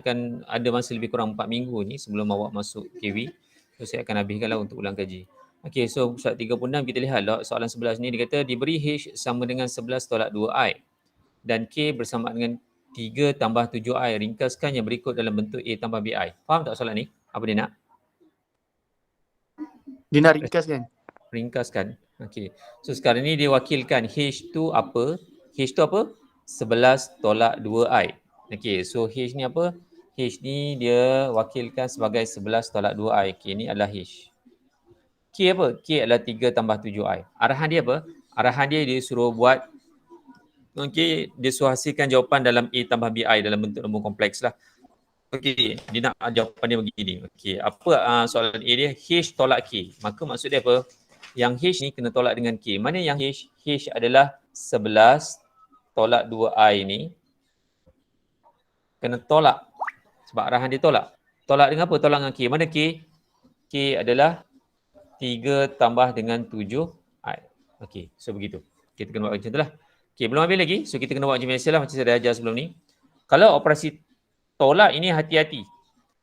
akan ada masa lebih kurang 4 minggu ni sebelum awak masuk KV. So saya akan habiskanlah untuk ulang kaji. Okey, so soalan 36 kita lihatlah soalan 11 ni dia kata diberi H sama dengan 11 tolak 2I dan K bersama dengan 3 tambah 7I. Ringkaskan yang berikut dalam bentuk A tambah BI. Faham tak soalan ni? Apa dia nak? Dia nak ringkaskan. Ringkaskan. Okey. So sekarang ni dia wakilkan H tu apa? H tu apa? 11 tolak 2I. Okey, so H ni apa? H ni dia wakilkan sebagai 11 tolak 2I. Okey, ni adalah H. K apa? K adalah 3 tambah 7I. Arahan dia apa? Arahan dia suruh buat, okey, dia suruh hasilkan jawapan dalam A tambah BI dalam bentuk nombor kompleks lah. Okey, dia nak jawapan dia begini. Okey, apa soalan A dia? H tolak K. Maka maksud dia apa? Yang H ni kena tolak dengan K. Mana yang H? H adalah 11 tolak 2I ni kena tolak. Sebab arahan dia tolak. Tolak dengan apa? Tolak dengan K. Mana K? K adalah 3 tambah dengan 7I. Okey, so begitu. Kita kena buat macam tu lah. Okey, belum habis lagi. So kita kena buat macam biasa lah macam saya dah ajar sebelum ni. Kalau operasi tolak ini hati-hati.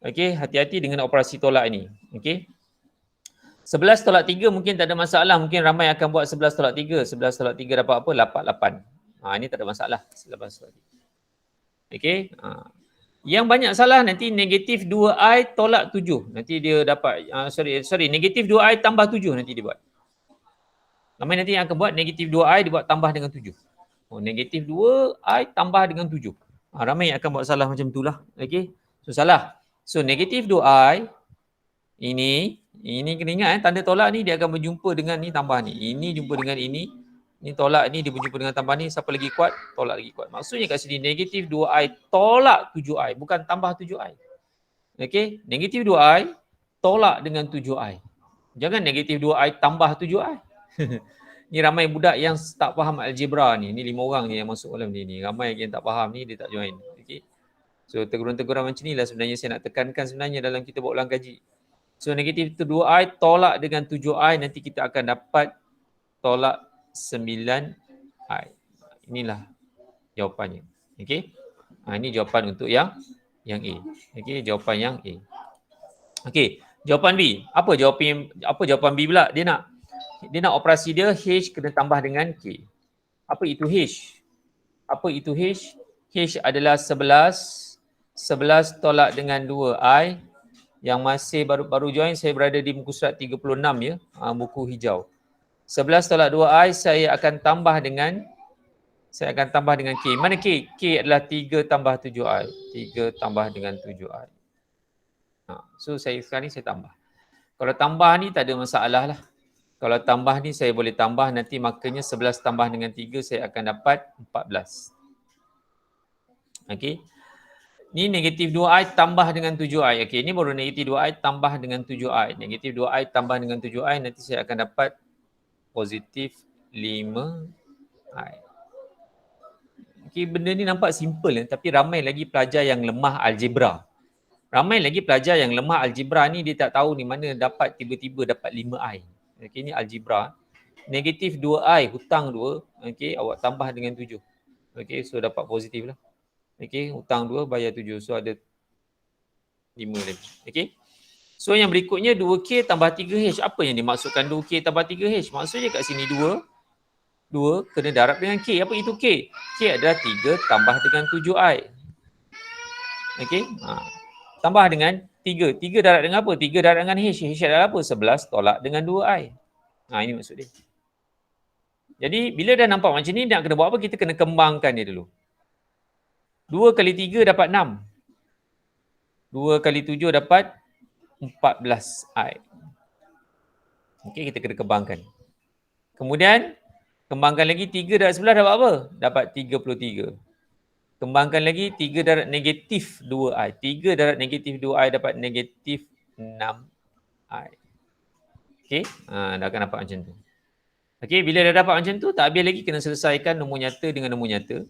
Okey, hati-hati dengan operasi tolak ini. Okey. 11 tolak 3 mungkin tak ada masalah. Mungkin ramai akan buat 11 tolak 3. 11 tolak 3 dapat apa? 88. Ini tak ada masalah. 11 tolak 3. Okey. Yang banyak salah nanti negatif 2I tolak 7. Nanti dia dapat, negatif 2I tambah 7 nanti dia buat. Ramai nanti yang akan buat negatif 2I dia buat tambah dengan 7. Negatif 2I tambah dengan 7. Ramai yang akan buat salah macam itulah. Okey. So salah. So negatif 2I ini kena ingat tanda tolak ni dia akan berjumpa dengan ni tambah ni. Ini jumpa dengan ini tolak ni dia berjumpa dengan tambah ni. Siapa lagi kuat? Tolak lagi kuat. Maksudnya kat sini negatif 2I tolak 7I bukan tambah 7I. Okey, negatif 2I tolak dengan 7I. Jangan negatif 2I tambah 7I. Ni ramai budak yang tak faham algebra ni. Ni 5 orang ni yang masuk dalam ni. Ramai yang tak faham ni dia tak join. Okey. So teguran-teguran macam inilah sebenarnya saya nak tekankan sebenarnya dalam kita buat ulang kaji. So negatif 2I tolak dengan 7I nanti kita akan dapat tolak 9I. Inilah jawapannya. Okey. Ini jawapan untuk yang A. Okey, jawapan yang A. Okey, jawapan B. Apa jawapan B pula? Dia nak operasi dia H kena tambah dengan K. Apa itu H? Apa itu H? H adalah 11 tolak dengan 2I. Yang masih baru join, saya berada di muka surat 36 ya, buku hijau. 11 tolak 2I saya akan tambah dengan K. Mana K? K adalah 3 tambah 7I. 3 tambah dengan 7I. So sekarang ni saya tambah. Kalau tambah ni tak ada masalah lah. Kalau tambah ni saya boleh tambah, nanti makanya 11 tambah dengan 3 saya akan dapat 14. Okey. Ni negatif 2I tambah dengan 7I. Okey, ni baru negatif 2I tambah dengan 7I. Negatif 2I tambah dengan 7I, nanti saya akan dapat positif 5I. Okey, benda ni nampak simple tapi ramai lagi pelajar yang lemah algebra. Ramai lagi pelajar yang lemah algebra ni dia tak tahu ni mana dapat tiba-tiba dapat 5I. Okey, ni algebra. Negatif 2I hutang 2, okey, awak tambah dengan 7. Okey, so dapat positif lah. Okey, hutang 2 bayar 7. So ada 5 lagi. Okey. So yang berikutnya 2K tambah 3H. Apa yang dimaksudkan 2K tambah 3H? Maksudnya kat sini 2 kena darab dengan K. Apa itu K? K adalah 3 tambah dengan 7I. Okey. Tambah dengan 3. 3 darab dengan apa? 3 darab dengan H. H adalah apa? 11 tolak dengan 2I. Ini maksud dia. Jadi bila dah nampak macam ni, nak kena buat apa? Kita kena kembangkan dia dulu. 2 kali 3 dapat 6. 2 kali 7 dapat 14I. Okey, kita kena kembangkan. Kemudian, kembangkan lagi 3 darab 11 dapat apa? Dapat 33. Kembangkan lagi 3 darab negatif 2I. 3 darab negatif 2I dapat negatif 6I. Okey, dah akan dapat macam tu. Okey, bila dah dapat macam tu, tak habis lagi kena selesaikan nombor nyata dengan nombor nyata.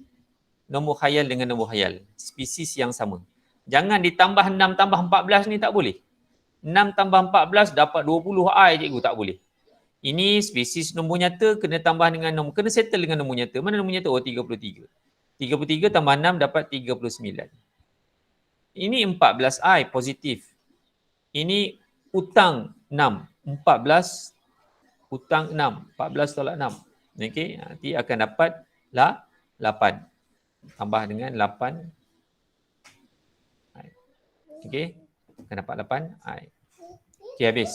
Nombor khayal dengan nombor khayal. Spesies yang sama. Jangan ditambah 6 tambah 14 ni tak boleh. 6 tambah 14 dapat 20I cikgu, tak boleh. Ini spesies nombor nyata kena tambah dengan nombor, kena settle dengan nombor nyata. Mana nombor nyata? 33. 33 tambah 6 dapat 39. Ini 14I positif. Ini hutang 6. 14 hutang 6. 14 tolak 6. Okey, nanti akan dapat 8. Tambah dengan 8. Okey, akan dapat 8I. Okey, habis.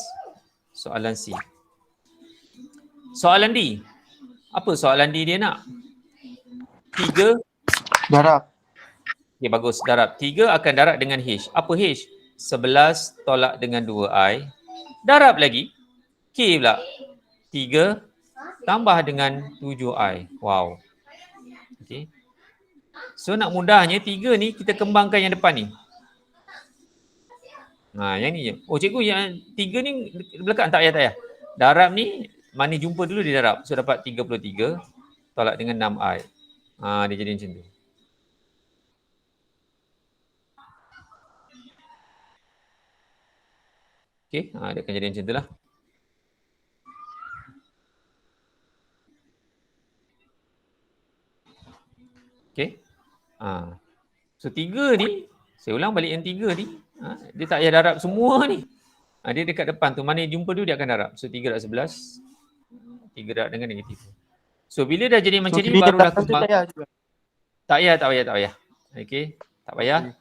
Soalan C. Soalan D. Apa soalan D dia nak? 3. Darab. Okey, bagus. Darab. 3 akan darab dengan H. Apa H? 11 tolak dengan 2I. Darab lagi. K pula. 3 tambah dengan 7I. Wow. Okey. So nak mudahnya 3 ni kita kembangkan yang depan ni. Yang ni je. Oh cikgu, yang 3 ni belakang. Tak payah. Darab ni, mana jumpa dulu dia darab. So dapat 33 tolak dengan 6I. Dia jadi macam tu. Okey, dia akan jadi macam tu lah. Okey. So 3 ni, saya ulang balik yang 3 ni, dia tak payah darab semua ni. Dia dekat depan tu, mana jumpa dulu dia akan darab. So 3 darab 11, 3 darab dengan negatif. So bila dah jadi macam ni, barulah kembang. Tak payah. Okey, tak payah.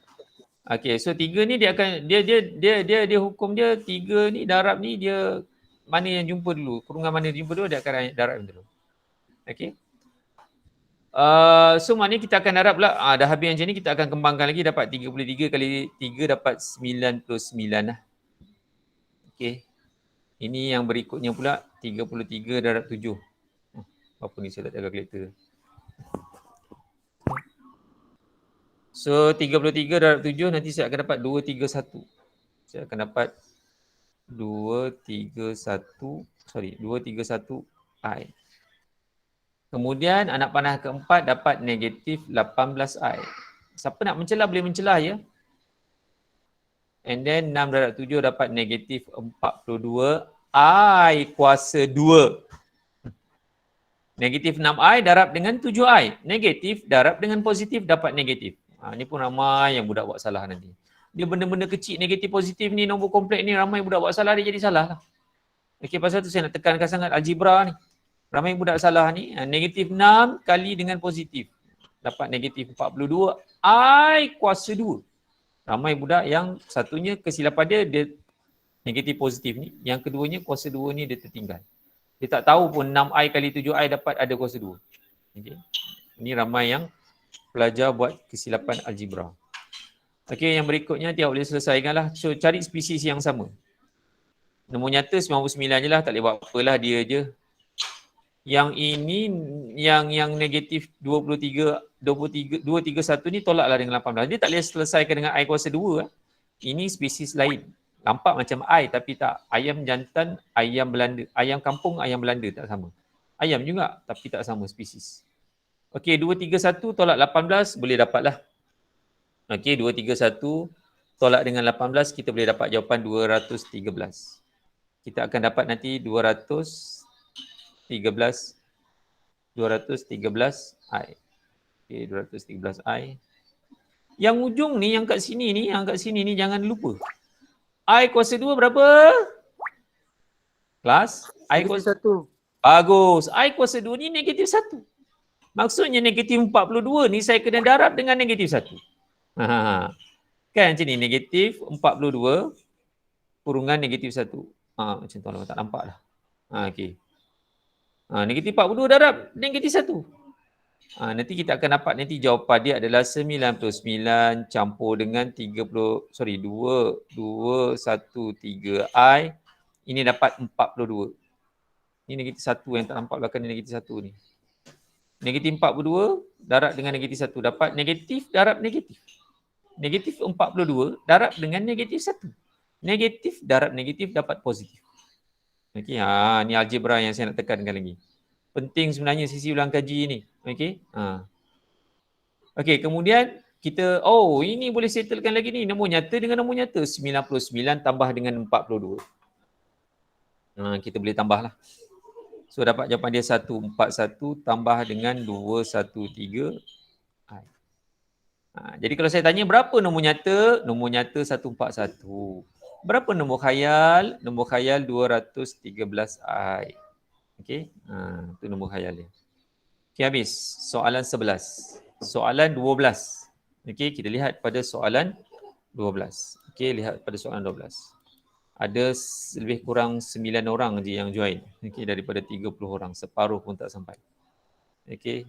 Okey, so 3 ni dia akan dia hukum dia 3 ni darab ni dia mana yang jumpa dulu, kurungan mana yang jumpa dulu dia akan darab dulu. Okey. So maknanya kita akan darab pula, dah habis macam ni kita akan kembangkan lagi, dapat 33 kali 3 dapat 99 lah. Okey. Ini yang berikutnya pula 33 darab 7. Apa ni saya tak jaga kalkulator. So 33 darab 7 nanti saya akan dapat 231. Saya akan dapat 231I. Kemudian anak panah keempat dapat negatif 18I. Siapa nak mencelah boleh mencelah ya. And then 6 darab 7 dapat negatif 42I kuasa 2. Negatif 6I darab dengan 7I. Negatif darab dengan positif dapat negatif. Ni pun ramai yang budak buat salah nanti. Dia benda-benda kecil negatif positif ni, nombor kompleks ni ramai budak buat salah, dia jadi salah lah. Okey, pasal tu saya nak tekankan sangat algebra ni. Ramai budak salah ni, negatif 6 kali dengan positif. Dapat negatif 42 I kuasa 2. Ramai budak yang satunya kesilapan dia negatif positif ni. Yang keduanya kuasa 2 ni dia tertinggal. Dia tak tahu pun 6I kali 7I dapat ada kuasa 2. Okay. Ini ramai yang pelajar buat kesilapan algebra. Okey, yang berikutnya dia boleh selesaikan lah. So cari spesies yang sama. Nombor nyata 99 je lah, tak boleh buat apalah dia je. Yang ini yang negatif 231 ni tolaklah dengan 18. Dia tak boleh selesaikan dengan I kuasa 2. Ini spesies lain. Nampak macam I tapi tak. Ayam jantan, ayam Belanda. Ayam kampung, ayam Belanda tak sama. Ayam juga tapi tak sama spesies. Okey, 231 tolak 18 boleh dapatlah. Okey, 231 tolak dengan 18 kita boleh dapat jawapan 213. Kita akan dapat nanti 213I. Okey, 213I. Yang ujung ni, yang kat sini ni jangan lupa. I kuasa 2 berapa? Kelas? I kuasa 1. Bagus. I kuasa 2 ni negatif 1. Maksudnya negatif 42 ni saya kena darab dengan negatif 1. Kan macam ni, negatif 42 kurungan negatif 1. Macam tu lah, tak nampak dah. Okey. Negatif 42 darab negatif 1. Nanti kita akan dapat nanti jawapan dia adalah 99 campur dengan 213I. Ini dapat 42. Ini negatif 1 yang tak nampak belakang ni, negatif 1 ni. Negatif 42 darab dengan negatif 1 dapat negatif darab negatif. Negatif 42 darab dengan negatif 1. Negatif darab negatif dapat positif. Okey, ni algebra yang saya nak tekankan lagi. Penting sebenarnya sisi ulang kaji ni. Okey. Okey, kemudian kita ini boleh settlekan lagi ni, nombor nyata dengan nombor nyata. 99 tambah dengan 42. Kita boleh tambahlah. So dapat jawapan dia 141 tambah dengan 213I. Jadi kalau saya tanya berapa nombor nyata? Nombor nyata 141. Berapa nombor khayal? Nombor khayal 213i. Okey. Itu nombor khayal dia. Okey, habis. Soalan 11. Soalan 12. Okey, kita lihat pada soalan 12. Okey, lihat pada soalan 12. Ada lebih kurang 9 orang je yang join. Okey, daripada 30 orang. Separuh pun tak sampai. Okey.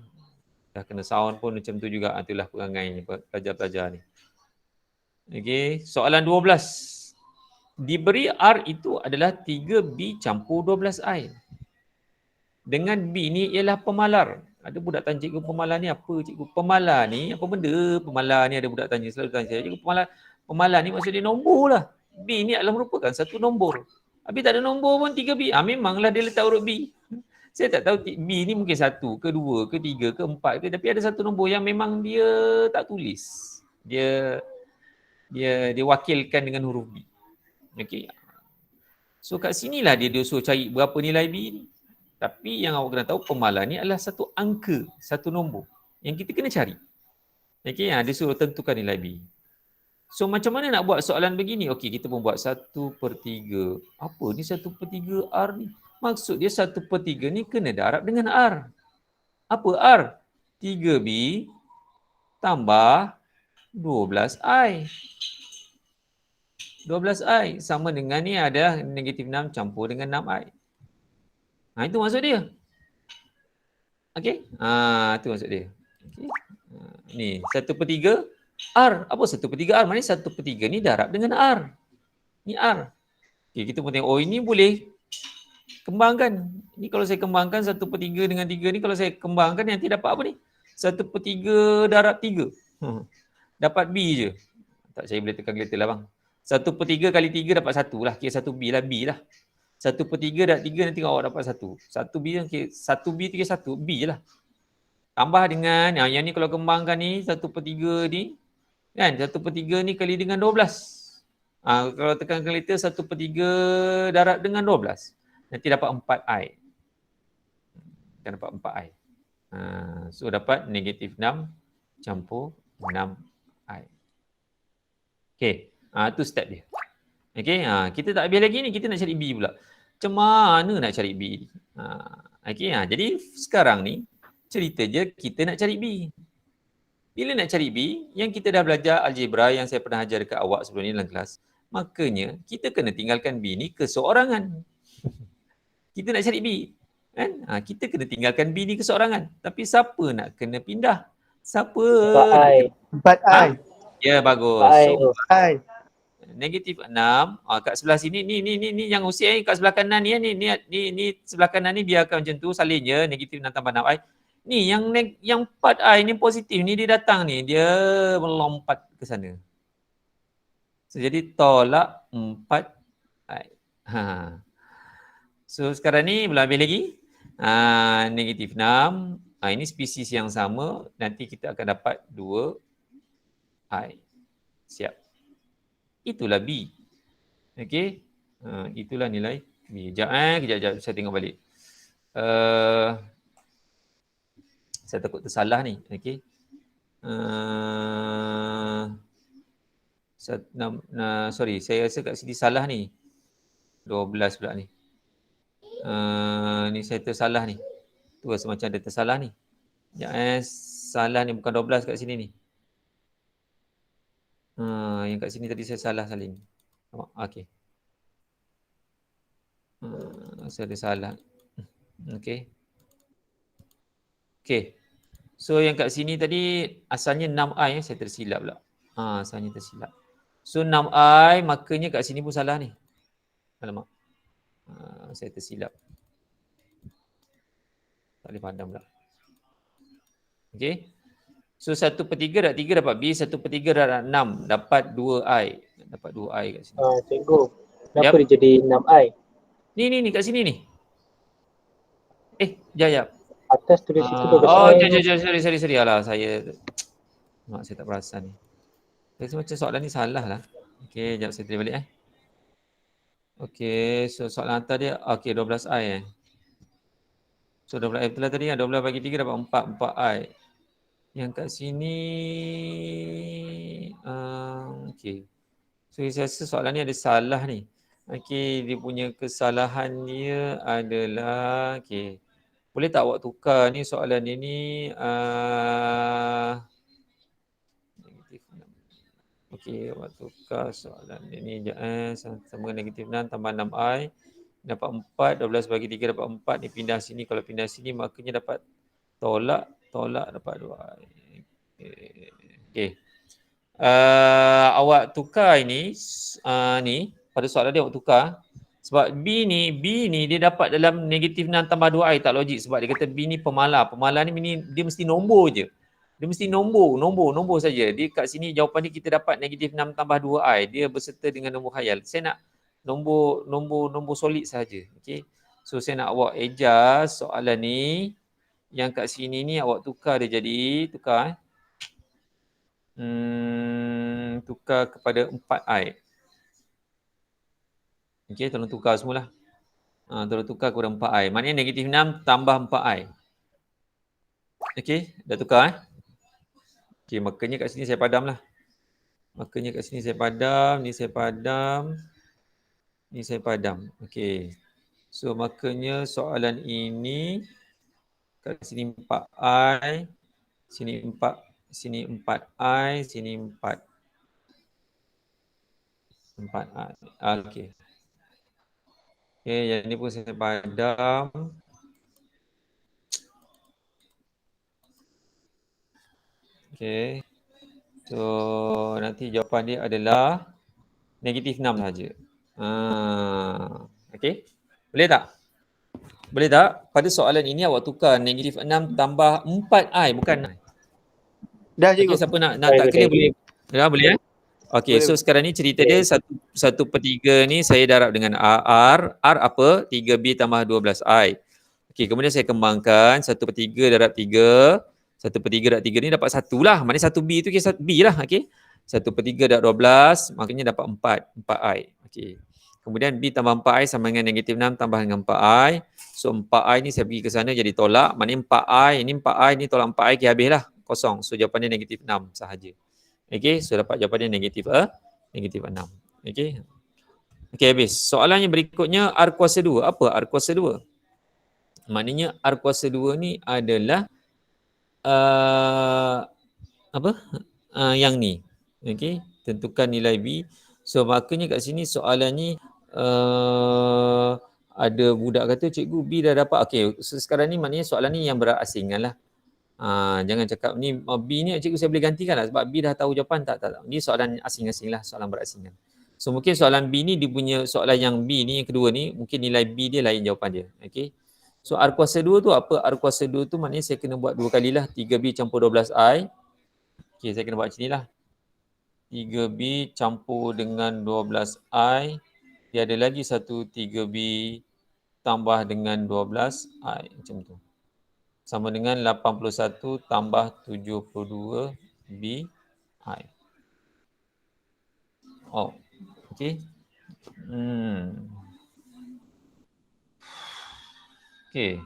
Dah kena sound pun macam tu juga. Itulah perangai ni, pelajar-pelajar ni. Okey, soalan 12. Diberi R itu adalah 3B campur 12I. Dengan B ni ialah pemalar. Ada budak tanya, cikgu pemalar ni apa cikgu? Pemalar ni apa benda? Pemalar ni ada budak tanya, selalu tanya saya, cikgu pemalar ni maksud dia nombor lah. B ni adalah merupakan satu nombor. Habis tak ada nombor pun 3B. Memanglah dia letak huruf B. Saya tak tahu B ni mungkin 1 ke 2 ke 3 ke 4 ke, tapi ada satu nombor yang memang dia tak tulis. Dia wakilkan dengan huruf B. Okey. So kat sinilah dia suruh cari berapa nilai B ni. Tapi yang awak kena tahu pemalar ni adalah satu angka, satu nombor yang kita kena cari. Okey, dia suruh tentukan nilai B. So macam mana nak buat soalan begini? Okey, kita pun buat 1/3. Apa ni 1/3 R ni? Maksud dia 1/3 ni kena darab dengan R. Apa R? 3B tambah 12I. 12I sama dengan ni ada negatif 6 campur dengan 6I. Itu maksud dia. Okey? Itu maksud dia. Okey. Ni 1/3 R. Apa 1/3 R? Maknanya 1/3 ni darab dengan R. Ni R. Okey, kita pun tengok, ini boleh kembangkan. Ni kalau saya kembangkan 1/3 dengan 3 ni, kalau saya kembangkan nanti dapat apa ni? 1/3 darab 3. Dapat B je. Tak, saya boleh tekan kereta lah bang. 1/3 kali 3 dapat 1 lah. Kira 1B lah. B lah. 1/3 darab 3 nanti awak dapat 1. 1B kan, 1B tu kira 1. B je lah. Tambah dengan, yang ni kalau kembangkan ni, 1/3 ni, kan, 1/3 ni kali dengan 12. Kalau tekan kalkulator 1/3 darab dengan 12. Nanti dapat 4I. Akan dapat 4I. So dapat negatif 6 campur 6I. Okay. Itu step dia. Okay. Kita tak habis lagi ni. Kita nak cari B pula. Macam mana nak cari B ni? Okay. Jadi sekarang ni, cerita je kita nak cari B. Bila nak cari B, yang kita dah belajar algebra yang saya pernah ajar dekat awak sebelum ni dalam kelas, makanya kita kena tinggalkan B ni keseorangan. Kita nak cari B, kan? Kita kena tinggalkan B ni keseorangan. Tapi siapa nak kena pindah? Siapa? 4I. Ya, bagus. 4I. Negatif 6. Kat sebelah sini, ni yang usia kat sebelah kanan ni sebelah kanan ni biarkan macam tu, salin je, negatif 6 tambah 6I. Ni yang 4I ni positif ni, dia datang ni, dia melompat ke sana. So, jadi tolak 4I. So sekarang ni belum habis lagi. Negatif 6. Ini spesies yang sama. Nanti kita akan dapat 2I. Siap. Itulah B. Okey. Itulah nilai B. Kejap. Saya tengok balik. Saya takut tersalah ni. Okey. Sorry, saya rasa kat sini salah ni. 12 pula ni. Ni saya tersalah ni. Tu rasa macam ada tersalah ni. Salah ni bukan 12 kat sini ni. Yang kat sini tadi saya salah salin. Okey. Saya ada salah. Okey. Okey. So yang kat sini tadi asalnya 6I, saya tersilap pula. Asalnya tersilap. So 6I, makanya kat sini pun salah ni. Alamak. Saya tersilap. Tak boleh pandang pula. Okey. So 1/3 darab 3 dapat B, 1/3 darab 6 dapat 2I. Dapat 2I kat sini. Cikgu, kenapa dia jadi 6I? Ni kat sini ni. Jap. Atas tulis itu 12I. Sorry. Alah, saya tak perasan ni. Saya macam soalan ni salah lah. Okey, jap saya try balik Okey, so soalan atas dia, 12I So 12I betul lah tadi, 12 bagi 3 dapat 4I. Yang kat sini, okey. So saya rasa soalan ni ada salah ni. Okey, dia punya kesalahannya adalah, okey. Boleh tak awak tukar ni soalan dia ni, negatif 6. Okey, awak tukar soalan dia ni sekejap sama negatif 6 tambah 6i. Dapat 4, 12 bagi 3 dapat 4. Ni pindah sini, kalau pindah sini maknanya dapat tolak dapat 2i. Okey. Awak tukar ini ni pada soalan dia awak tukar sebab B ni dia dapat dalam negatif 6 tambah 2i tak logik sebab dia kata B ni pemalar. Pemalar ni dia mesti nombor je. Dia mesti nombor saja. Dia kat sini jawapan dia kita dapat negatif 6 tambah 2i. Dia berserta dengan nombor khayal. Saya nak nombor solid saja. Okey. So saya nak awak adjust soalan ni. Yang kat sini ni awak tukar dia jadi tukar tukar kepada 4i. Okey, tolong tukar semualah. Tolong tukar kepada 4i. Maknanya negatif 6 tambah 4i. Okey, dah tukar Okey, makanya kat sini saya padam lah. Makanya kat sini saya padam, ni saya padam. Ni saya padam. Okey. So makanya soalan ini kat sini 4i, sini 4, sini 4i, sini 4. 4i. Okey. Okey, yang ni pun saya padam. Okey. So nanti jawapan dia adalah negatif 6 saja. Okey. Boleh tak? Boleh tak? Pada soalan ini awak tukar negatif 6 tambah 4i bukan 6. Dah cikgu. Okey, siapa nak tak clear boleh. Ya, boleh. Okey, so sekarang ni cerita dia 1/3 ni saya darab dengan R. R apa? 3B tambah 12i. Okey, kemudian saya kembangkan 1/3 darab 3. 1/3 darab 3 ni dapat 1 lah. Maknanya 1B tu kira B lah. Okey. 1/3 darab 12 maknanya dapat 4i. Okey. Kemudian B tambah 4i sama dengan negatif 6 tambah dengan 4i. So 4i ni saya pergi ke sana jadi tolak. Maknanya 4i ni tolak 4i kira habislah. Kosong. So jawapannya negatif 6 sahaja. Okey, so dapat jawapannya negatif 6. Okey. Okey, habis. Soalan yang berikutnya R kuasa 2. Apa R kuasa 2? Maknanya R kuasa 2 ni adalah yang ni. Okey, tentukan nilai B. So maknanya kat sini soalan ni ada budak kata cikgu B dah dapat. Okey, so sekarang ni maknanya soalan ni yang berasingan lah. Jangan cakap ni B ni cikgu saya boleh gantikan lah sebab B dah tahu jawapan. Tak. Ni soalan asing-asing lah, soalan berasingan. So mungkin soalan B ni dia punya soalan yang B ni yang kedua ni mungkin nilai B dia lain jawapan dia. Okey. So R kuasa 2 tu apa? R kuasa 2 tu maknanya saya kena buat 2 kali lah. 3B campur 12I. Okey, saya kena buat macam ni lah. 3B campur dengan 12I. Dia ada lagi satu 3B tambah dengan 12I. Macam tu. Sama dengan 81 tambah 72 BI. Oh, okey. Okey.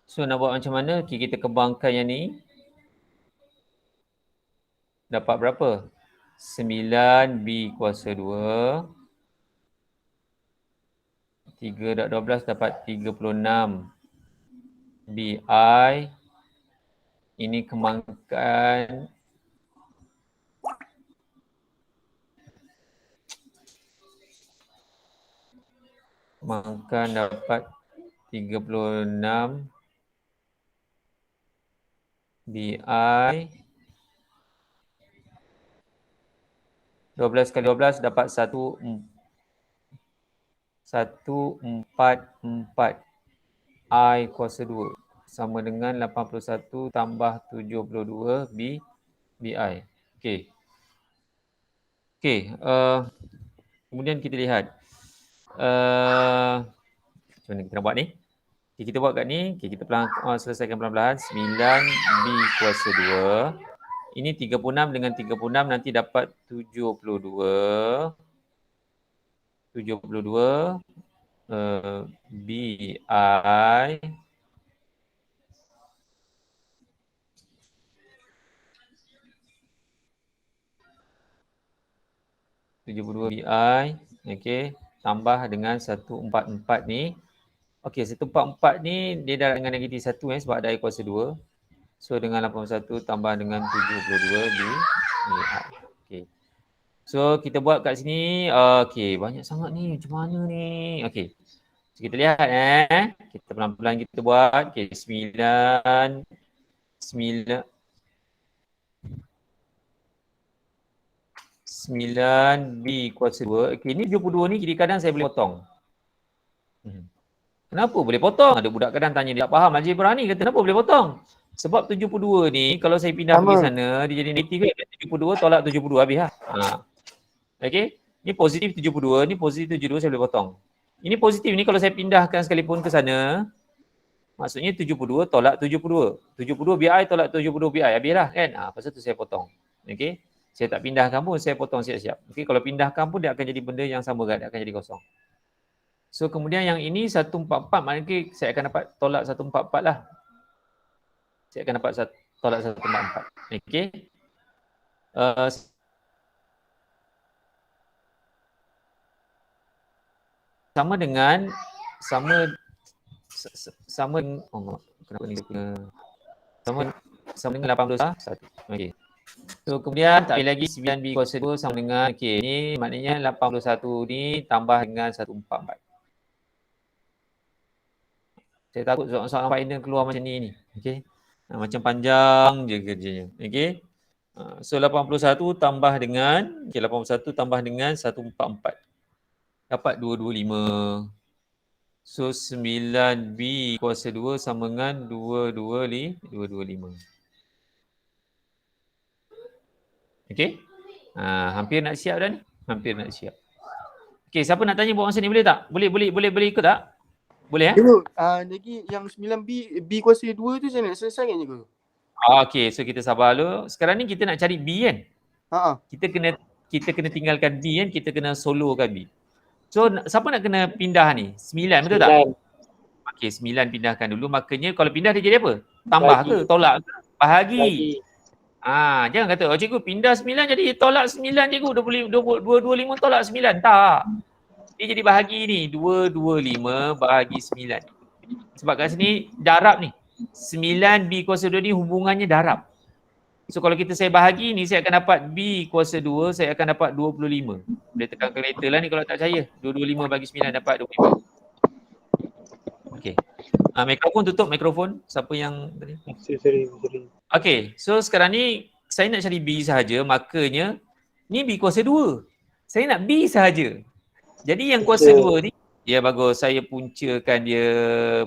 So nak buat macam mana? Okay, kita kembangkan yang ni. Dapat berapa? 9B kuasa 2. 3 darab 12 dapat 36 BI. Ini kembangkan dapat 36 BI. 12 kali 12 dapat 144 I kuasa 2 sama dengan 81 tambah 72 BI. Okey. Kemudian kita lihat. Macam mana kita nak buat ni? Okay, kita buat kat ni. Okay, kita selesaikan pelan-pelan. 9B kuasa 2. Ini 36 dengan 36 nanti dapat 72. 72 BI 72 BI, okey, tambah dengan 144 ni. Okey, 144 ni dia darab dengan negatif 1 sebab ada I kuasa 2. So dengan 81 tambah dengan 72 BI. Okey. So kita buat kat sini, okey, banyak sangat ni. Macam mana ni? Okey. So, kita lihat kita pelan-pelan kita buat. Okey, 9 B kuasa 2. Okey, ni 72 ni kadang-kadang saya boleh potong. Kenapa boleh potong? Ada budak kadang tanya dia tak faham algebra ni, kata kenapa boleh potong? Sebab 72 ni kalau saya pindah pergi sana dia jadi negatif kan. 72 tolak 72 habis lah. Okey. Ni positif 72, ni positif 72 saya boleh potong. Ini positif ni kalau saya pindahkan sekalipun ke sana, maksudnya 72 tolak 72. 72 BI tolak 72 BI habislah kan. Pasal tu saya potong. Okey. Saya tak pindahkan pun saya potong siap-siap. Okey, kalau pindahkan pun dia akan jadi benda yang sama kan, dia akan jadi kosong. So kemudian yang ini 144, maknanya saya akan dapat tolak 144 lah. Saya akan dapat tolak 144. Okey. Sama dengan kenapa ni sama dengan 81. Okey. So kemudian tak lagi 9B kuasa 2 sama dengan ni maknanya 81 ni tambah dengan 144. Saya takut soalan final keluar macam ni. Okey. Macam panjang je kerjanya. Okey. So 81 tambah dengan 81 tambah dengan 144. Dapat 225. So 9B kuasa 2 sama dengan 225. Okey. Hampir nak siap dah ni. Hampir nak siap. Okey, siapa nak tanya buat masa ni boleh tak? Boleh ikut tak? Boleh Cikgu, lagi yang 9B kuasa 2 tu saya nak selesai kan cikgu? Okey, so kita sabar dulu. Sekarang ni kita nak cari B kan? Kita kena tinggalkan B kan, kita kena solokan B. So siapa nak kena pindah ni? 9 betul tak? Okey, 9 pindahkan dulu. Makanya kalau pindah dia jadi apa? Tambah ke? Tolak ke? Bahagi. Jangan kata, cikgu pindah 9 jadi tolak 9 cikgu. 225 tolak 9. Tak. Dia jadi bahagi ni. 225 bahagi 9. Sebab kat sini darab ni. 9B kuasa 2 ni hubungannya darab. So kalau saya bahagi ni, saya akan dapat B kuasa 2, saya akan dapat 25. Boleh tekan kalkulator lah ni kalau tak percaya. 225 bagi 9 dapat 25. Okey. Mikrofon tutup, mikrofon. Siapa yang tadi? Sorry. Okey, so sekarang ni saya nak cari B sahaja, makanya ni B kuasa 2. Saya nak B sahaja. Jadi yang kuasa 2 ni, ya bagus. Saya puncakan dia.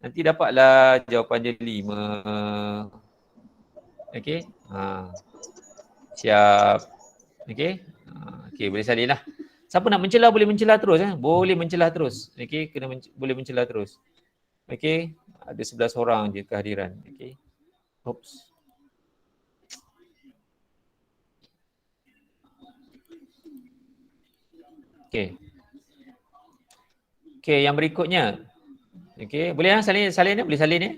Nanti dapatlah jawapan dia 5. Okey. Siap. Okey. Okey, boleh salin lah. Siapa nak mencelah boleh mencelah terus. Boleh mencelah terus. Okey, boleh mencelah terus. Okey. Ada 11 orang je kehadiran. Okey. Oops. Okey. Okey, yang berikutnya. Okey, boleh salin ni, boleh salin ni.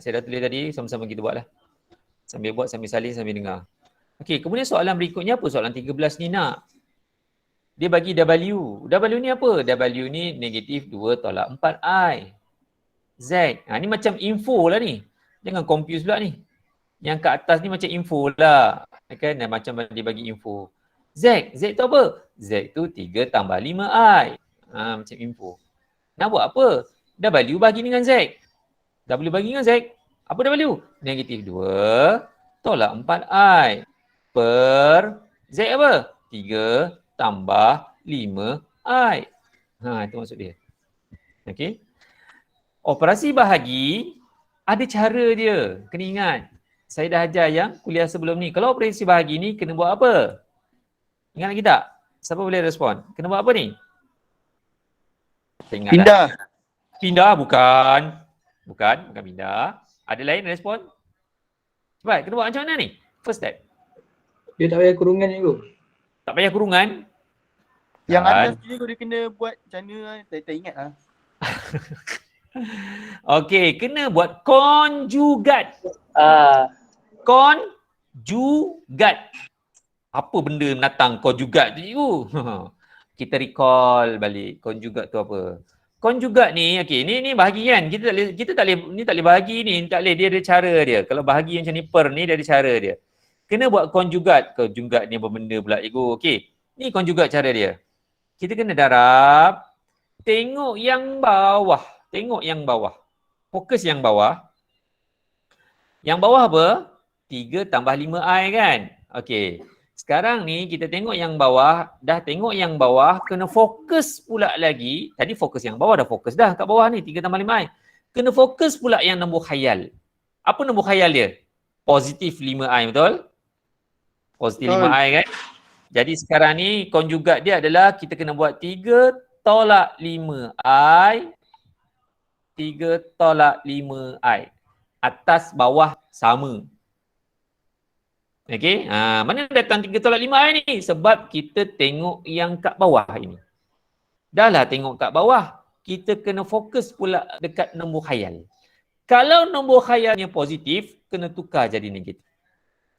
Saya dah tulis tadi, sama-sama kita buatlah. Sambil buat, sambil salin, sambil dengar. Okey, kemudian soalan berikutnya apa? Soalan 13 ni nak. Dia bagi W. W ni apa? W ni negatif 2 tolak 4I. Z. Ni macam info lah ni. Jangan confuse pula ni. Yang kat atas ni macam info lah. Kan? Macam dia bagi info. Z. Z tu apa? Z tu 3 tambah 5I. Macam info. Nak buat apa? W bagi dengan Z. W bagi dengan Z. Apa W? Negatif 2 tolak 4I. Per Z apa? 3 tambah 5I. Itu maksud dia. Okey. Operasi bahagi ada cara dia. Kena ingat. Saya dah ajar yang kuliah sebelum ni. Kalau operasi bahagi ni kena buat apa? Ingat lagi tak? Siapa boleh respon? Kena buat apa ni? Pindah. Pindah bukan. Bukan pindah. Ada lain respon? Cepat, kena buat macam mana ni? First step. Dia tak payah kurungan cikgu. Tak payah kurungan. Yang atas tu dia kena buat macam mana, tak ingat lah. Okey, kena buat konjugat. Konjugat. Apa benda menatang konjugat tu cikgu? Kita recall balik konjugat tu apa. Konjugat ni, okey, ni bahagi kan. Kita tak boleh bahagi ni, tak boleh, dia ada cara dia. Kalau bahagi macam ni per ni dia ada cara dia. Kena buat konjugat. Konjugat ni apa benda pula cikgu? Okey. Ni konjugat cara dia. Kita kena darab, tengok yang bawah. Tengok yang bawah. Fokus yang bawah. Yang bawah apa? 3 tambah 5i kan? Okey. Sekarang ni kita tengok yang bawah, dah tengok yang bawah, kena fokus pula lagi. Tadi fokus yang bawah, dah fokus dah kat bawah ni 3 tambah 5i. Kena fokus pula yang nombor khayal. Apa nombor khayal dia? Positif 5i, betul? Positif 5i kan? Jadi sekarang ni konjugat dia adalah kita kena buat 3 tolak 5i. 3 tolak 5i. Atas bawah sama. Okey, mana datang 3 tolak 5i ni? Sebab kita tengok yang kat bawah ini. Dah lah tengok kat bawah, kita kena fokus pula dekat nombor khayal. Kalau nombor khayalnya positif, kena tukar jadi negatif.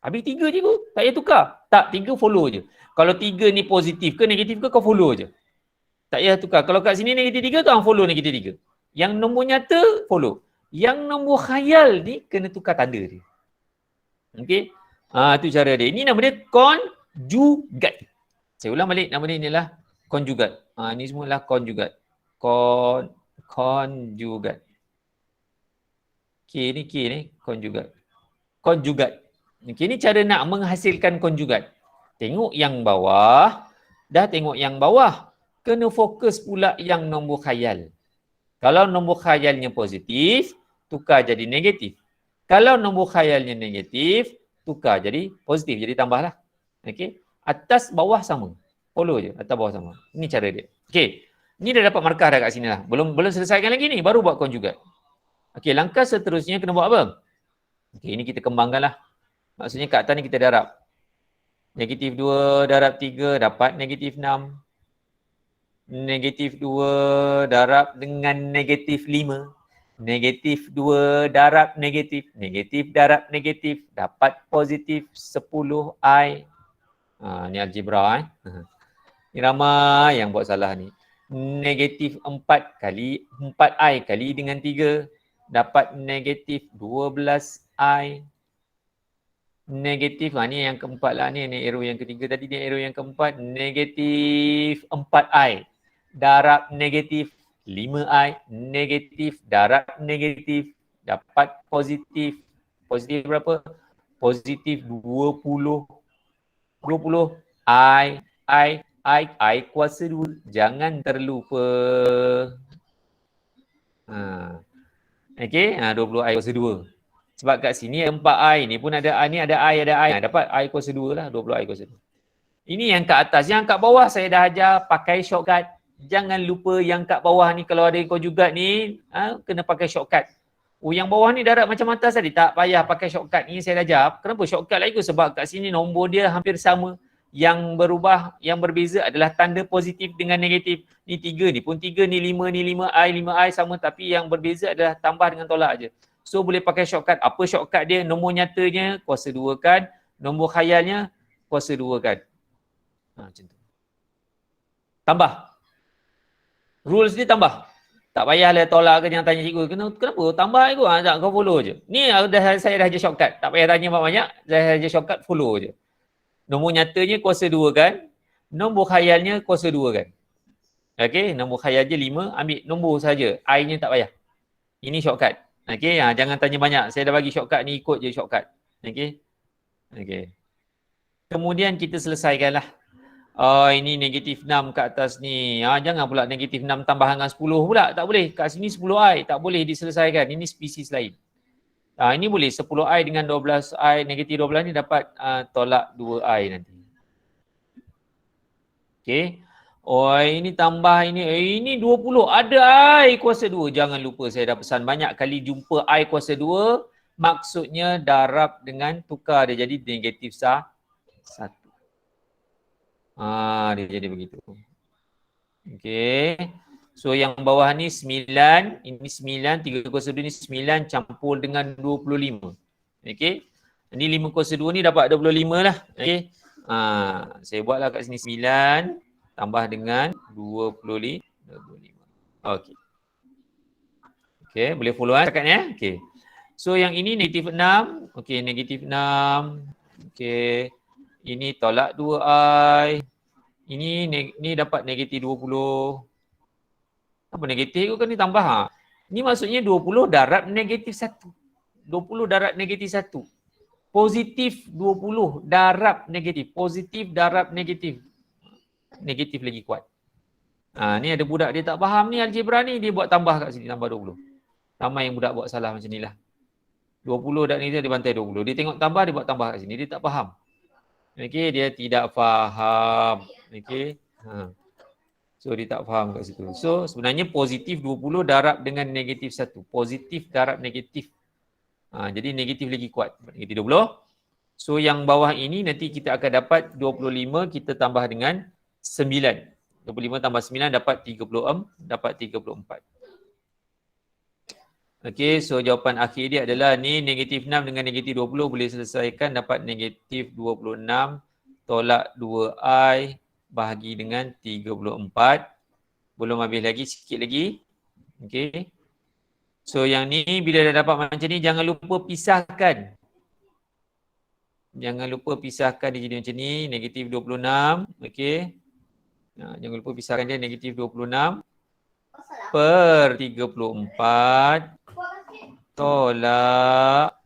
Habis 3 je tu, tak payah tukar. Tak, 3 follow je. Kalau 3 ni positif ke negatif ke, kau follow je. Tak payah tukar. Kalau kat sini negatif 3, kau follow negatif 3. Yang nombor nyata, follow. Yang nombor khayal ni, kena tukar tanda dia. Okey. Itu cara dia. Ini nama dia konjugat. Saya ulang balik, nama dia inilah konjugat. Ini semua adalah konjugat. Konjugat. K ni konjugat. Konjugat. Okey, ni cara nak menghasilkan konjugat. Tengok yang bawah. Dah tengok yang bawah. Kena fokus pula yang nombor khayal. Kalau nombor khayalnya positif, tukar jadi negatif. Kalau nombor khayalnya negatif, tukar jadi positif, jadi tambahlah. Okey. Atas bawah sama. Follow je, atas bawah sama. Ini cara dia. Okey. Ni dah dapat markah dah kat sini lah. Belum selesaikan lagi ni, baru buat konjugat. Okey, langkah seterusnya kena buat apa? Okey, ini kita kembangkanlah. Maksudnya kat atas ni kita darab. Negatif 2 darab 3 dapat negatif 6. Negatif 2 darab dengan negatif 5. Negatif 2 darab negatif. Negatif darab negatif. Dapat positif 10i. Ni algebra. Ni ramai yang buat salah ni. Negatif 4 kali 4i kali dengan 3. Dapat negatif 12i. Negatif, ni yang keempat lah ni. Ni arrow yang ketiga tadi, ni arrow yang keempat. Negatif 4i. Darab negatif 5i, negatif darab negatif, dapat positif. Positif berapa? Positif 20. 20 I kuasa 2. Jangan terlupa. Okey, 20 I kuasa 2. Sebab kat sini 4i ni pun ada I, ada I. Dapat I kuasa 2 lah, 20 I kuasa 2. Ini yang kat atas. Yang kat bawah saya dah ajar pakai shortcut. Jangan lupa yang kat bawah ni kalau ada konjugat ni, kena pakai shortcut. Yang bawah ni darab macam atas tadi, tak payah pakai shortcut. Ni saya dah ajar. Kenapa shortcut lagi? Sebab kat sini nombor dia hampir sama. Yang berubah, yang berbeza adalah tanda positif dengan negatif. Ni 3 ni pun 3, ni 5, ni 5i sama, tapi yang berbeza adalah tambah dengan tolak je. So boleh pakai shortcut. Apa shortcut dia? Nombor nyatanya kuasa 2 kan, nombor khayalnya kuasa 2 kan. Macam tu. Tambah. Rules dia tambah. Tak payahlah tolak ke, jangan tanya cikgu. Kenapa? Tambah cikgu. Tak, kau follow je. Ni saya dah ajar shortcut. Tak payah tanya banyak-banyak. Saya ajar shortcut, follow je. Nombor nyatanya kuasa 2 kan. Nombor khayalnya kuasa 2 kan. Okey, nombor khayal je 5. Ambil nombor saja. I-nya tak payah. Ini shortcut. Okey, jangan tanya banyak. Saya dah bagi shortcut ni, ikut je shortcut. Okey. Okey. Kemudian kita selesaikanlah. Ini negatif 6 kat atas ni. Jangan pula negatif 6 tambah dengan 10 pula. Tak boleh. Kat sini 10i. Tak boleh diselesaikan. Ini spesies lain. Ini boleh 10i dengan 12i. Negatif 12 ni dapat tolak 2i nanti. Okey. Ini tambah ini. Ini 20. Ada i kuasa 2. Jangan lupa saya dah pesan banyak kali jumpa i kuasa 2. Maksudnya darab dengan tukar dia jadi negatif 1. Dia jadi begitu. Okey. So yang bawah ni 9, ini 9, 3 kuasa 2 ni 9 campur dengan 25. Okey. Ini 5 kuasa 2 ni dapat 25 lah. Okey. Saya buatlah kat sini 9 tambah dengan 25. Okey. Okey, boleh follow cakap ni Okey. So yang ini negatif 6. Okey, negatif 6. Okey. Ini tolak 2i. Ini dapat negatif 20. Apa negatif tu kan ni tambah Ni maksudnya 20 darab negatif 1. 20 darab negatif 1. Positif 20 darab negatif. Positif darab negatif. Negatif lagi kuat. Ni ada budak dia tak faham ni algebra ni. Dia buat tambah kat sini, tambah 20. Ramai yang budak buat salah macam ni lah. 20 darab negatif dia bantai 20. Dia tengok tambah, dia buat tambah kat sini. Dia tak faham. Okey, dia tidak faham. Okey. So dia tak faham kat situ. So sebenarnya positif 20 darab dengan negatif 1. Positif darab negatif. Jadi negatif lagi kuat. Negatif 20. So yang bawah ini nanti kita akan dapat 25 kita tambah dengan 9. 25 tambah 9 dapat 34. Okey, so jawapan akhir dia adalah ni negatif 6 dengan negatif 20 boleh selesaikan dapat negatif 26 tolak 2i bahagi dengan 34. Belum habis lagi, sikit lagi. Okey. So yang ni bila dah dapat macam ni jangan lupa pisahkan. Jangan lupa pisahkan dia jadi macam ni, negatif 26. Okey. Jangan lupa pisahkan dia negatif 26 per 34 tolak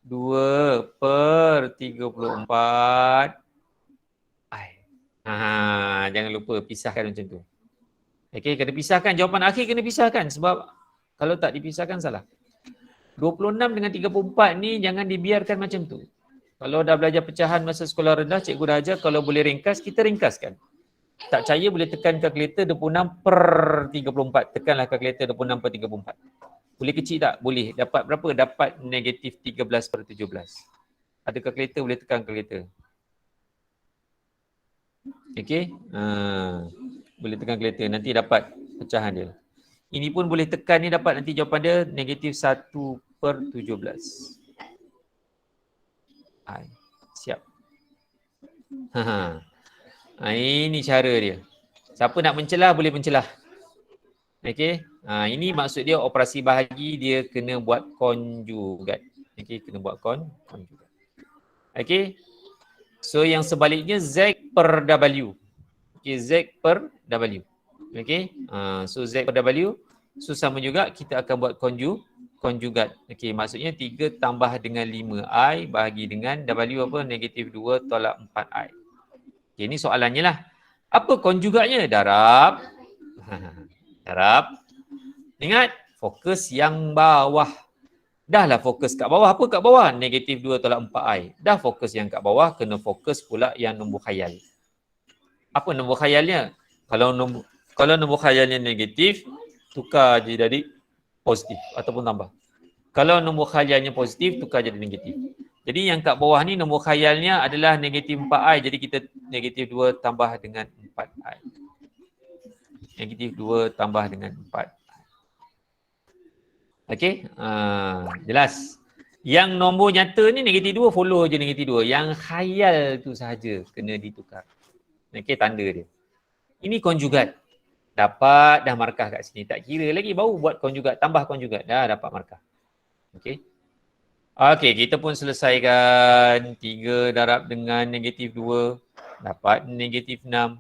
2 per 34. Jangan lupa pisahkan macam tu. Okey, kena pisahkan. Jawapan akhir kena pisahkan sebab kalau tak dipisahkan salah. 26 dengan 34 ni jangan dibiarkan macam tu. Kalau dah belajar pecahan masa sekolah rendah, cikgu dah ajar kalau boleh ringkas, kita ringkaskan. Tak percaya boleh tekan kalkulator 26 per 34. Tekanlah kalkulator 26 per 34. Boleh kecil tak? Boleh. Dapat berapa? Dapat negatif 13 per 17. Ada kalkulator boleh tekan kalkulator. Okey. Boleh tekan kalkulator. Nanti dapat pecahan dia. Ini pun boleh tekan ni dapat nanti jawapan dia negatif 1 per 17. Siap. Ini cara dia. Siapa nak mencelah boleh mencelah. Okey. Ini maksud dia operasi bahagi dia kena buat konjugat. Okey, kena buat konjugat. Okey. So yang sebaliknya Z per W. Okey, Z per W. Okey. So Z per W. So sama juga kita akan buat konjugat. Okey, maksudnya 3 tambah dengan 5i bahagi dengan W apa? Negatif 2 tolak 4i. Okey, ini soalannya lah. Apa konjugatnya? Darab. Darab. Ingat, fokus yang bawah. Dah lah fokus kat bawah. Apa kat bawah? Negatif 2 tolak 4i. Dah fokus yang kat bawah, kena fokus pula yang nombor khayal. Apa nombor khayalnya? Kalau nombor khayalnya negatif, tukar je jadi positif ataupun tambah. Kalau nombor khayalnya positif, tukar jadi negatif. Jadi yang kat bawah ni nombor khayalnya adalah negatif 4i. Jadi kita negatif 2 tambah dengan 4i. Negatif 2 tambah dengan 4. Okey, jelas. Yang nombor nyata ni negatif 2, follow je negatif 2. Yang khayal tu sahaja kena ditukar. Okey, tanda dia. Ini konjugat. Dapat dah markah kat sini. Tak kira lagi, baru buat konjugat, tambah konjugat. Dah dapat markah. Okey. Okey, kita pun selesaikan 3 darab dengan negatif 2. Dapat negatif 6.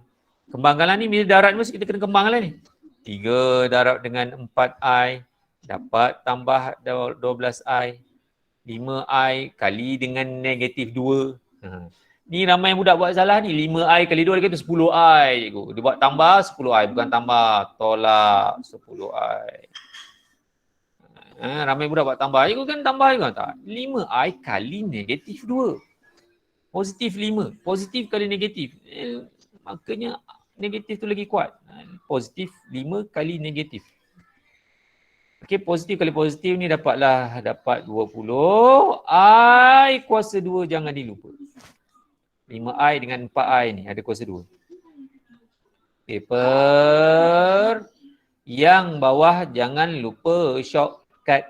Kembangkanlah ni, bila darab ni mesti kita kena kembangkanlah ni. 3 darab dengan 4i. Dapat tambah 12i. 5i kali dengan negatif 2. Ni ramai budak buat salah ni. 5i kali 2 dia kata 10i. Dia buat tambah 10i. Bukan tambah. Tolak 10i. Ramai budak buat tambah. Cikgu kan tambah juga tak? 5i kali negatif 2. Positif 5. Positif kali negatif. Makanya negatif tu lagi kuat. Positif 5 kali negatif. Okey, positif kali positif ni dapat 20. I kuasa 2 jangan dilupa. 5i dengan 4i ni ada kuasa 2. Paper yang bawah jangan lupa shortcut.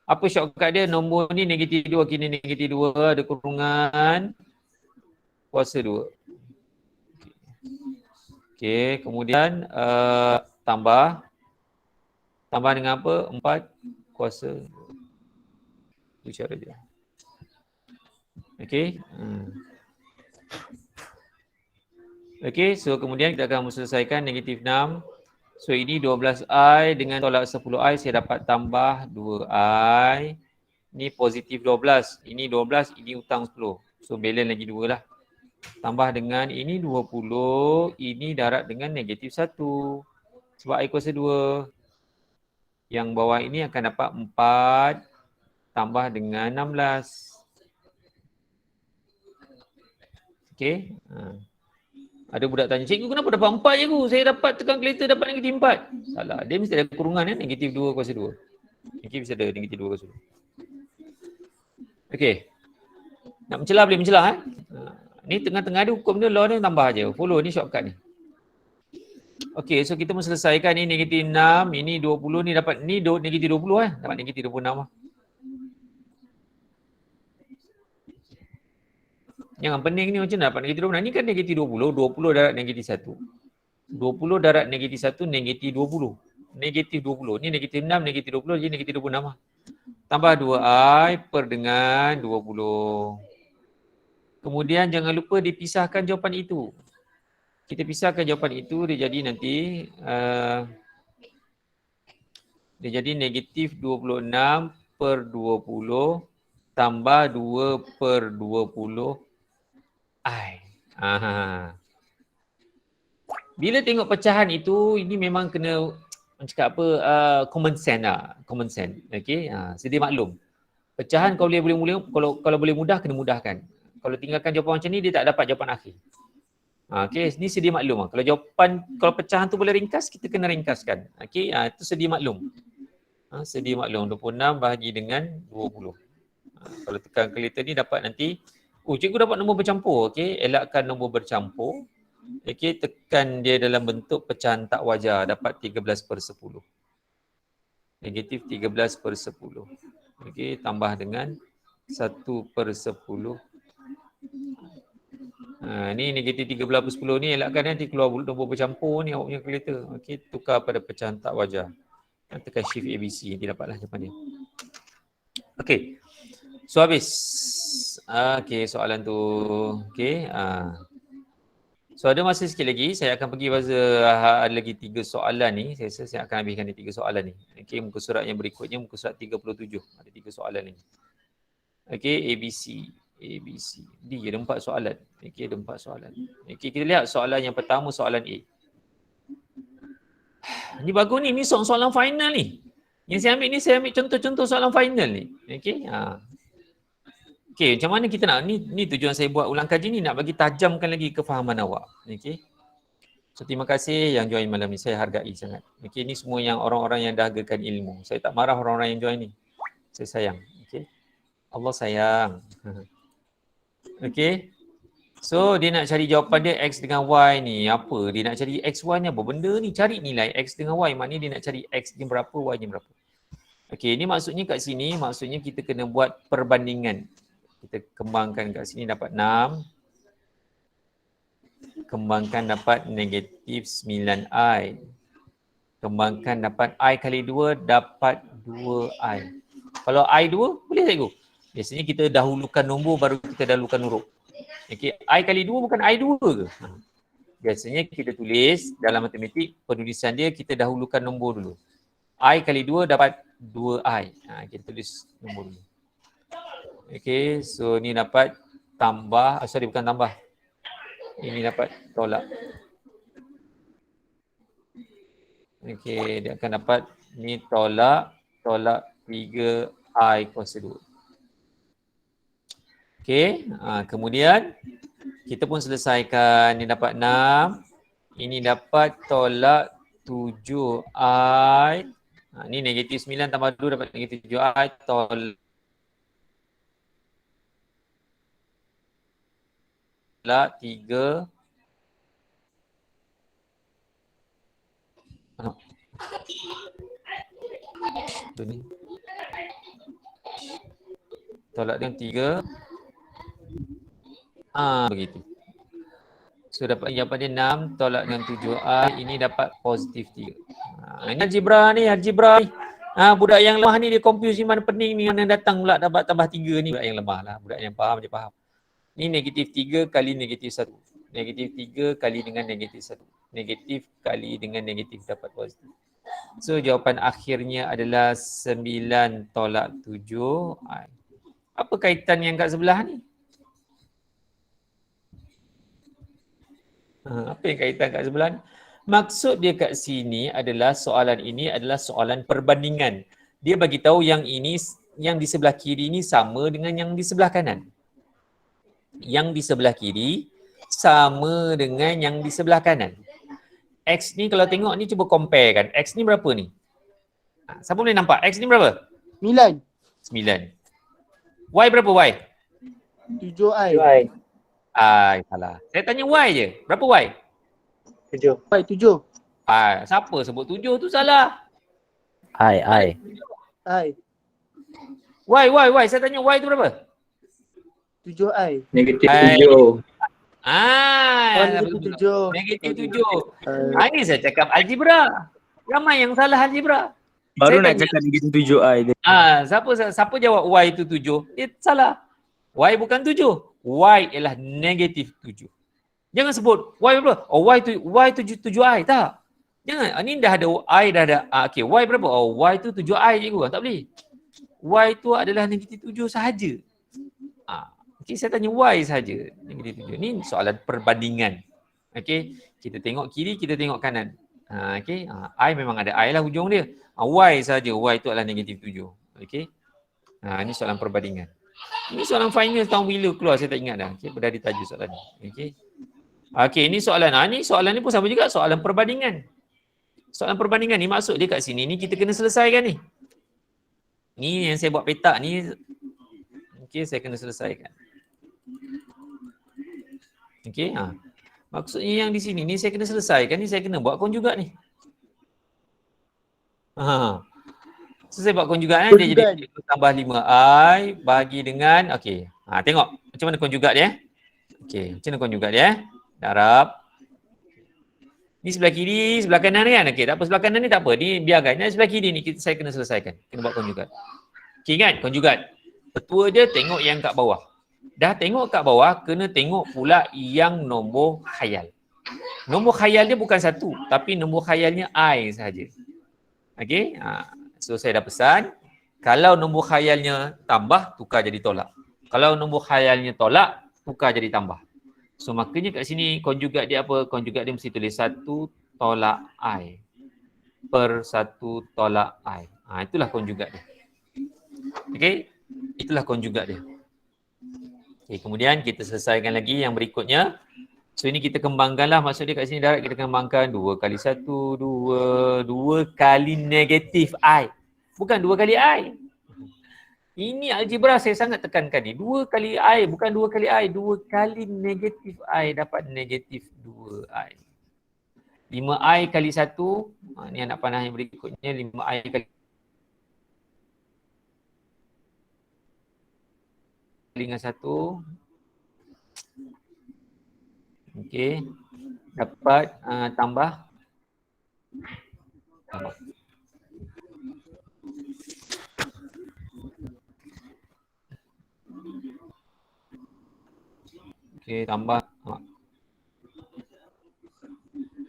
Apa shortcut dia? Nombor ni negatif 2 kini negatif 2 ada kurungan. kuasa 2. Okey, kemudian tambah dengan apa? 4 kuasa 2. Itu cara dia. Okey. Okey, so kemudian kita akan selesaikan negatif 6. So ini 12i dengan tolak 10i, saya dapat tambah 2i. Ini positif 12. Ini 12, ini hutang 10. So balance lagi 2 lah. Tambah dengan ini 20, ini darab dengan negatif 1. Sebab i kuasa 2. Yang bawah ini akan dapat 4 tambah dengan 16. Okey. Ada budak tanya, cikgu kenapa dapat 4 je cikgu? Saya dapat tekan kalkulator dapat negatif 4. Salah. Dia mesti ada kurungan ya, negatif 2 kuasa 2. Okey, bisa ada negatif 2 kuasa 2. Okey. Nak mencelah boleh mencelah ni tengah-tengah ada hukum dia, law dia tambah aje. Follow ni shortcut ni. Okey, so kita selesaikan ni negatif 6, ini 20, ni dapat ni negatif 20 dapat negatif 26 lah. Yang pening ni macam mana dapat negatif 26? Ni kan negatif 20, 20 darab negatif 1. 20 darab negatif 1, negatif 20. Negatif 20. Ni negatif 6, negatif 20, jadi negatif 26 lah. Tambah 2i per dengan 20. Kemudian jangan lupa dipisahkan jawapan itu. Kita pisahkan jawapan itu, dia jadi nanti dia jadi negatif 26 per 20 tambah 2 per 20 i. Bila tengok pecahan itu, ini memang kena cakap apa, common sense lah. Common sense. Okey, sedia maklum. Pecahan kalau boleh mudah, kena mudahkan. Kalau tinggalkan jawapan macam ni, dia tak dapat jawapan akhir. Okey, ni sedia maklum. Kalau pecahan tu boleh ringkas, kita kena ringkaskan. Okey, itu sedia maklum. Sedia maklum, 26 bahagi dengan 20. Kalau tekan kalkulator ni dapat nanti, cikgu dapat nombor bercampur. Okey, elakkan nombor bercampur. Okey, tekan dia dalam bentuk pecahan tak wajar, dapat 13/10. Negatif 13/10. Okey, tambah dengan 1/10. Ni negatif 13/10 ni elakkan nanti keluar nombor bercampur ni awak punya kalkulator. Okey, tukar pada pecahan tak wajar. Tekan shift ABC, nanti dapatlah jawapan dia. Okey. So habis. Okey, soalan tu. Okey. So ada masa sikit lagi, saya akan pergi ada lagi 3 soalan ni. Saya rasa saya akan habiskan di 3 soalan ni. Okey, muka surat yang berikutnya, muka surat 37. Ada 3 soalan ni. Okey, ABC. Ada 4 soalan. Okey, ada 4 soalan. Okey, kita lihat soalan yang pertama, soalan A. Ni bagus ni soalan final ni. Yang saya ambil ni, saya ambil contoh-contoh soalan final ni. Okey, Okey, macam mana kita nak, ni tujuan saya buat ulang kaji ni, nak bagi tajamkan lagi kefahaman awak. Okey. So terima kasih yang join malam ni, saya hargai sangat. Okey, ni semua yang orang-orang yang dahagakan ilmu. Saya tak marah orang-orang yang join ni. Saya sayang. Okey. Allah sayang. Okey. So dia nak cari jawapan dia X dengan Y ni. Apa? Dia nak cari X, Y ni apa benda ni? Cari nilai X dengan Y. Maknanya dia nak cari X ni berapa, Y ni berapa. Okey, ni maksudnya kat sini, maksudnya kita kena buat perbandingan. Kita kembangkan kat sini dapat 6. Kembangkan dapat negatif 9i. Kembangkan dapat i kali 2 dapat 2i. Kalau i 2 boleh cikgu? Biasanya kita dahulukan nombor baru kita dahulukan huruf. Okey, i kali 2 bukan i 2 ke? Biasanya kita tulis dalam matematik, penulisan dia kita dahulukan nombor dulu. I kali 2 dapat 2i. Kita tulis nombor dulu. Okey, so ni dapat tambah, bukan tambah. Ini dapat tolak. Okey, dia akan dapat ni tolak 3i kuasa 2. Okey, kemudian kita pun selesaikan. Ni dapat 6. Ini dapat tolak 7i. Ni negatif 9 tambah 2 dapat negatif 7i tolak 3. Tu ni. Tolak dengan 3. Begitu. So dapat jawapan dia 6 tolak dengan 7i, ini dapat positif 3. Ini algebra ni. Budak yang lemah ni dia confuse di mana pening ni, mana datang pula dapat tambah 3 ni, budak yang lemah lah. Budak yang faham dia faham. Ni negatif 3 kali negatif 1. Negatif 3 kali dengan negatif 1. Negatif kali dengan negatif dapat positif. So jawapan akhirnya adalah 9 tolak 7i. Apa kaitan yang kat sebelah ni? Apa yang kaitan kat sebelah ni? Maksud dia kat sini adalah soalan ini adalah soalan perbandingan. Dia bagi tahu yang ini, yang di sebelah kiri ni sama dengan yang di sebelah kanan. Yang di sebelah kiri sama dengan yang di sebelah kanan. X ni kalau tengok ni cuba compare kan. X ni berapa ni? Siapa boleh nampak? X ni berapa? 9. 9. Y berapa Y? 7i. Salah. Saya tanya Y je. Berapa Y? 7. 7. Siapa sebut 7 tu salah. I. Y. Saya tanya Y tu berapa? 7i. Negatif I. 7. Negatif 7. Negatif 7. Ini saya cakap algebra. Ramai yang salah algebra. Baru Saya nak tanya, cakap negatif 7i dia. siapa jawab Y itu 7? Dia salah. Y bukan 7. Y ialah negatif 7. Jangan sebut Y berapa? Y 7i. Tak. Jangan. Ini dah ada I dah ada. Okey, Y berapa? Y tu 7i cikgu. Tak boleh. Y tu adalah negatif 7 sahaja. Okey, saya tanya Y sahaja. Negatif 7. Ini soalan perbandingan. Okey, kita tengok kiri, kita tengok kanan. Okey, I memang ada I lah hujung dia. Y sahaja. Y tu adalah negatif 7. Okey. Ini soalan perbandingan. Ini soalan final tahun bila keluar saya tak ingat dah. Okey, dah ditajuk soalan ni. Okey. Okey, ini soalan. Soalan ni pun sama juga, soalan perbandingan. Soalan perbandingan ni maksud dia kat sini ni kita kena selesaikan ni. Ni yang saya buat petak ni. Okey, saya kena selesaikan. Okey, maksudnya yang di sini ni saya kena selesaikan ni, saya kena buat konjugat ni. So saya buat konjugat dia jadi tambah 5i bagi dengan, okey. Tengok macam mana konjugat dia. Okey, macam mana konjugat dia. Darab. Ni sebelah kiri, sebelah kanan kan. Okey, tak apa sebelah kanan ni tak apa. Ni biarkan. Ni sebelah kiri ni saya kena selesaikan. Kena buat konjugat. Okey kan, konjugat. Petua dia tengok yang kat bawah. Dah tengok kat bawah, kena tengok pula yang nombor khayal. Nombor khayal dia bukan 1, tapi nombor khayalnya I sahaja. Okey, so saya dah pesan, kalau nombor khayalnya tambah, tukar jadi tolak. Kalau nombor khayalnya tolak, tukar jadi tambah. So makanya kat sini konjugat dia apa? Konjugat dia mesti tulis 1 tolak I per 1 tolak I. Itulah konjugat dia. Okey, itulah konjugat dia. Okey, kemudian kita selesaikan lagi yang berikutnya. So ini kita kembangkanlah, maksud dia kat sini darat kita kembangkan 2 kali 1, 2 kali negatif I. Bukan 2 kali I. Ini algebra saya sangat tekankan ni. 2 kali I, bukan 2 kali I. 2 kali negatif I dapat negatif 2I. 5I kali 1. Ni anak panah yang berikutnya. 5I kali dengan 1. Okey. Dapat tambah. Okey, tambah.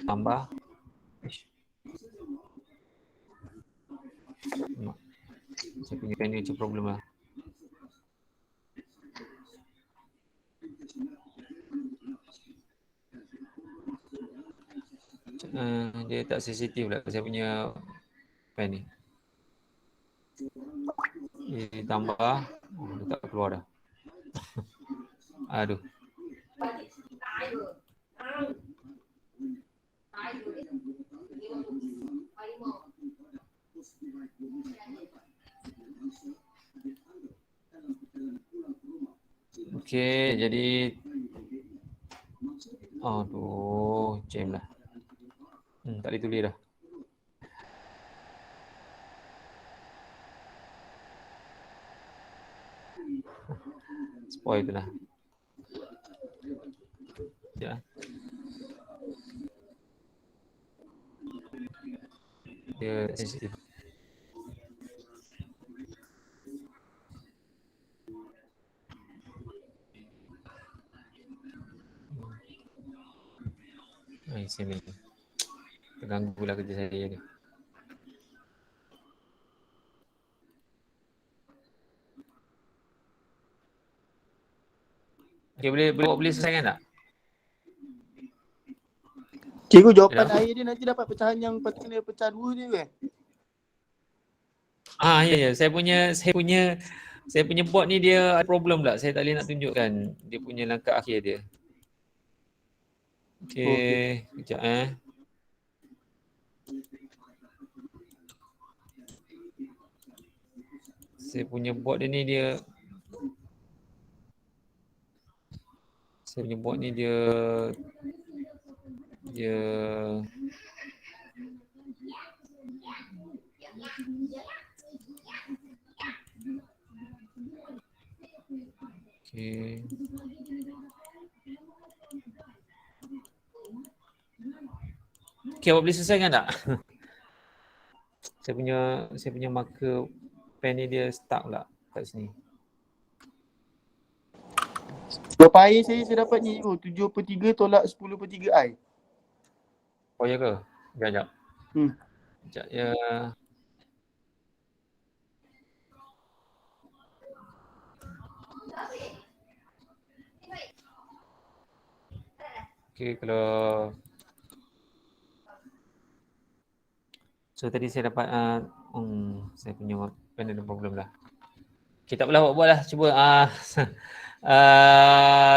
Tambah. Saya punya pen ni macam problem lah. Dia tak sensitif lah saya punya pen ni. Dia tambah. Dia tak keluar dah. Aduh. Okey, jadi aduh, jam lah. Tak boleh tulis dah. Spoil tu lah. Ya. Dia sensitif. Saya terganggulah kerja saya ni. Okay, boleh selesaikan tak? Cikgu, jawapan Ya. air dia nanti dapat pecahan yang kena pecah 2 dia ke? Ya. Saya punya board ni dia ada problem pula. Saya tak boleh nak tunjukkan dia punya langkah akhir dia. Okey, kejap Saya punya board dia ni dia okey. Okey, awak boleh selesaikan tak? Saya punya marker pen ni dia stuck pula kat sini. Berapa air saya dapat ni cikgu? 7/3 tolak 10/3 I. Oh ya ke? Sekejap. Sekejap ya. Okey, kalau so tadi saya dapat saya punya pen ada problem lah. Okey, tak apalah, awak buatlah cuba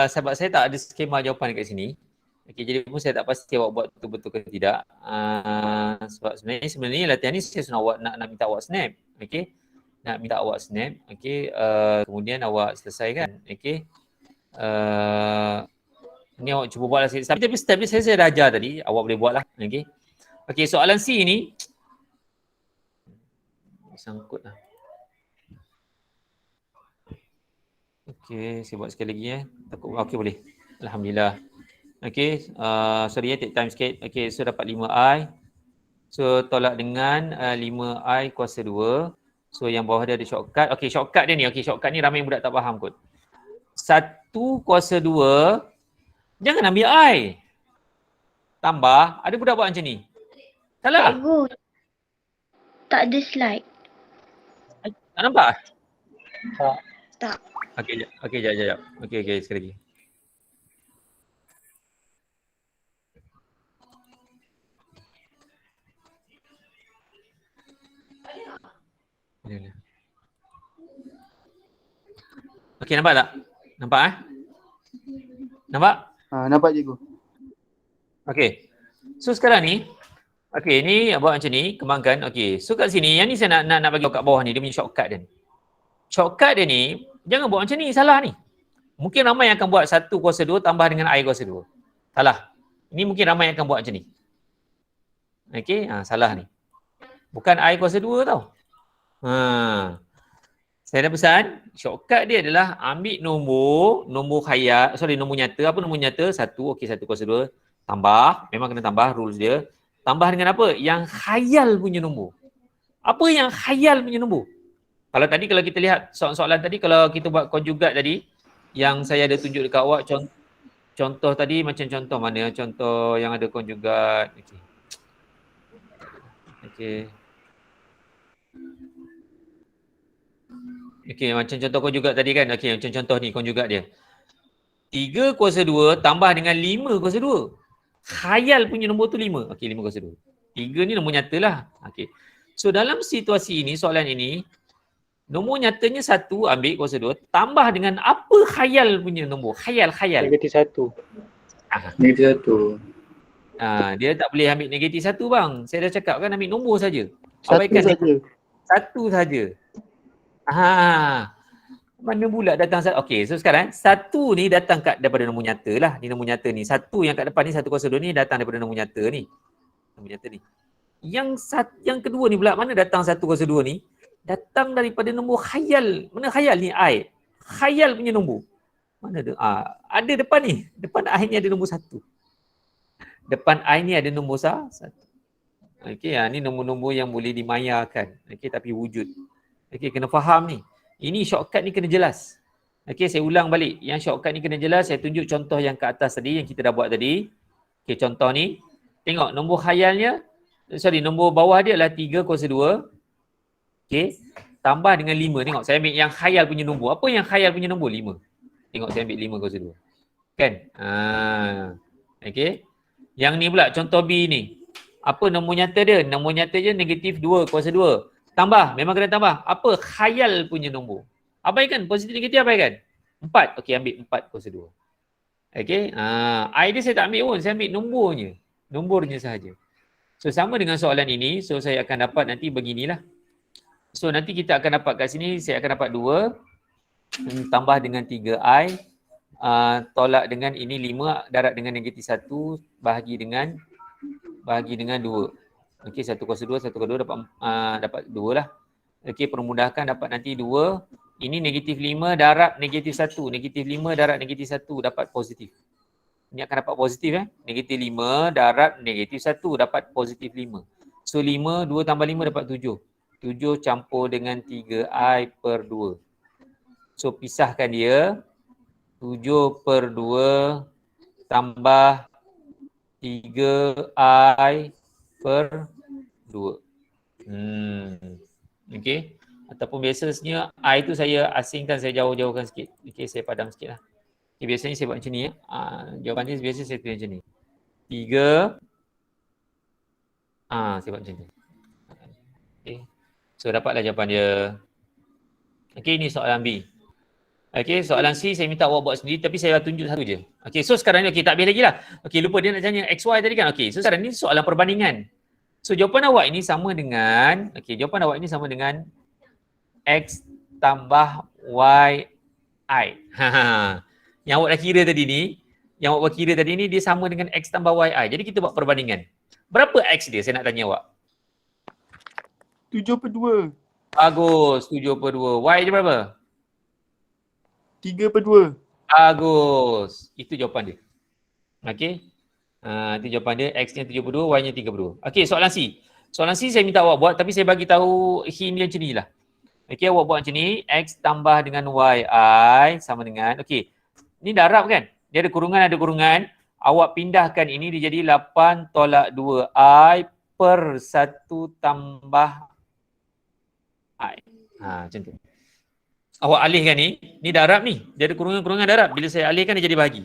sebab saya tak ada skema jawapan dekat sini. Okey, jadi pun saya tak pasti awak buat betul-betul ke tidak. Sebab sebenarnya latihan ni saya suruh awak nak minta awak snap. Okey. Nak minta awak snap. Okey, kemudian awak selesaikan. Okey. Ni awak cuba buatlah sikit. Tapi step ni saya dah ajar tadi. Awak boleh buatlah. Okey. Okey, soalan C ni sangkut lah. Okey, saya buat sekali lagi Takut okey boleh. Alhamdulillah. Okey, sorry take time sikit. Okey, so dapat 5i. So tolak dengan 5i kuasa 2. So yang bawah dia ada shortcut. Okey, shortcut dia ni. Okey, shortcut ni ramai budak tak faham kot. 1 kuasa 2 jangan ambil i. Tambah, ada budak buat macam ni. Salah. Cikgu, tak ada slide. Tak nampak? Tak. Okey, jap. Okey, sekali lagi. Okey, nampak tak? Nampak Nampak? Nampak cikgu. Okey. So sekarang ni, okey, ni buat macam ni, kembangkan. Okey. So kat sini, yang ni saya nak bagi kat bawah ni, dia punya shortcut dia ni. Shortcut dia ni, jangan buat macam ni, salah ni. Mungkin ramai yang akan buat 1 kuasa 2 tambah dengan I kuasa 2. Salah. Ini mungkin ramai yang akan buat macam ni. Okey, salah ni. Bukan I kuasa 2 tau. Saya dah pesan, shortcut dia adalah ambil nombor khayal, nombor nyata. Apa nombor nyata? 1, okey 1 kuasa 2. Tambah, memang kena tambah rules dia. Tambah dengan apa? Yang khayal punya nombor. Apa yang khayal punya nombor? Kalau kita lihat soalan tadi, kalau kita buat konjugat tadi, yang saya ada tunjuk dekat awak, contoh tadi macam contoh mana? Contoh yang ada konjugat. Okey, macam contoh konjugat tadi kan. Okey, macam contoh ni konjugat dia. 3 kuasa 2 tambah dengan 5 kuasa 2. Khayal punya nombor tu 5. Okey, 5 kuasa 2. 3 ni nombor nyata lah. Okey. So dalam situasi ini, soalan ini, nombor nyatanya 1 ambil kuasa 2 tambah dengan apa khayal punya nombor? Khayal. Negatif 1. Negatif 1. Dia tak boleh ambil negatif 1 bang. Saya dah cakap kan ambil nombor saja. Satu saja. 1 saja. Mana pula datang satu? Okey, so sekarang 1 ni datang daripada nombor nyata lah. Ni nombor nyata ni. 1 yang kat depan ni 1 kuasa 2 ni datang daripada nombor nyata ni. Nombor nyata ni. Yang kedua ni pula mana datang 1 kuasa 2 ni? Datang daripada nombor khayal. Mana khayal ni? I. Khayal punya nombor. Mana ada? Ada depan ni. Depan I ni ada nombor 1. Depan I ni ada nombor 1. Okey, ni nombor-nombor yang boleh dimayakan. Okey, tapi wujud. Okey, kena faham ni. Ini shortcut ni kena jelas. Okey, saya ulang balik. Yang shortcut ni kena jelas. Saya tunjuk contoh yang ke atas tadi, yang kita dah buat tadi. Okey, contoh ni. Tengok nombor khayalnya. Nombor bawah dia adalah 3 kuasa 2. Okey, tambah dengan 5. Tengok, saya ambil yang khayal punya nombor. Apa yang khayal punya nombor? 5. Tengok, saya ambil 5 kuasa 2. Kan? Okey. Yang ni pula, contoh B ni. Apa nombor nyata dia? Nombor nyata dia negatif 2 kuasa 2. Tambah, memang kena tambah. Apa? Khayal punya nombor. Abaikan, positif negatif abaikan. 4. Okey, ambil 4 kuasa 2. Okey. I dia saya tak ambil pun. Saya ambil nombornya. Nombornya sahaja. So, sama dengan soalan ini. So, saya akan dapat nanti beginilah. So, nanti kita akan dapat kat sini, saya akan dapat 2. Tambah dengan 3I. Tolak dengan ini 5. Darat dengan negatif 1. Bahagi dengan 2. Okey, 1 kuasa 2, 1 kuasa 2 dapat 2 lah. Okey, permudahkan dapat nanti 2. Ini negatif 5 darab negatif 1. Negatif 5 darab negatif 1 dapat positif. Ini akan dapat positif Negatif 5 darab negatif 1 dapat positif 5. So 5, 2 tambah 5 dapat 7. 7 campur dengan 3I per 2. So pisahkan dia. 7 per 2 tambah 3I per 2. Okey. Ataupun biasanya I tu saya asingkan, saya jauh-jauhkan sikit. Okey, saya padam sikit lah. Okay, biasanya saya buat macam ni. Jawapan dia biasa saya tulis macam ni. 3. Saya buat macam ni. Okay. So dapatlah jawapan dia. Okey, ni soalan B. Okey, soalan C saya minta awak buat sendiri tapi saya tunjuk satu je. Okey, so sekarang ni tak habis lagi lah. Okey, lupa dia nak tanya XY tadi kan. Okey, so sekarang ni soalan perbandingan. So jawapan awak ini sama dengan, X tambah YI. Yang awak dah kira tadi ni, dia sama dengan X tambah YI. Jadi kita buat perbandingan. Berapa X dia? Saya nak tanya awak. 7 per 2. Bagus, 7 per 2. Y dia berapa? 3 per 2. Bagus. Itu jawapan dia. Okey. Itu jawapan dia. X-nya 7 per 2, Y-nya 3 per 2. Okey, soalan C. Soalan C saya minta awak buat tapi saya bagi tahu hint dia macam ni lah. Okey, awak buat macam ni. X tambah dengan YI sama dengan, okey. Ni darab kan? Dia ada kurungan. Awak pindahkan ini dia jadi 8 tolak 2I per 1 tambah I. Macam tu. Awak alihkan ni darab ni. Dia ada kurungan darab. Bila saya alihkan dia jadi bahagi.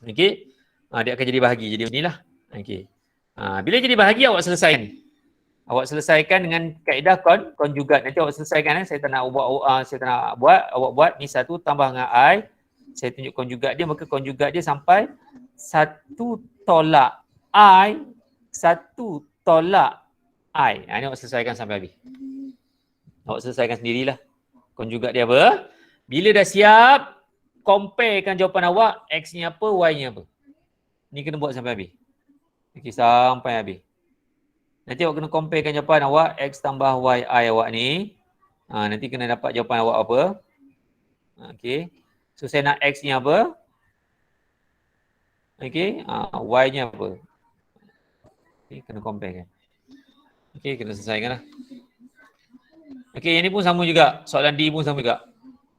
Okey. Dia akan jadi bahagi. Jadi inilah. Okey. Bila jadi bahagi awak selesaikan. Awak selesaikan dengan kaedah konjugat. Nanti awak selesaikan. Saya tak nak buat. Awak buat ni 1 tambah dengan I. Saya tunjuk konjugat dia. Maka konjugat dia sampai 1 tolak I. 1 tolak I. Ini awak selesaikan sampai habis. Awak selesaikan sendirilah. Konjugat dia apa? Bila dah siap, comparekan jawapan awak. X-nya apa, Y-nya apa. Ni kena buat sampai habis. Okey, sampai habis. Nanti awak kena comparekan jawapan awak X tambah YI awak ni. Nanti kena dapat jawapan awak apa. Okey. So saya nak X-nya apa. Okey. Y-nya apa. Okey, kena compare kan. Okey, kena selesaikan lah. Okey, yang ni pun sama juga. Soalan D pun sama juga.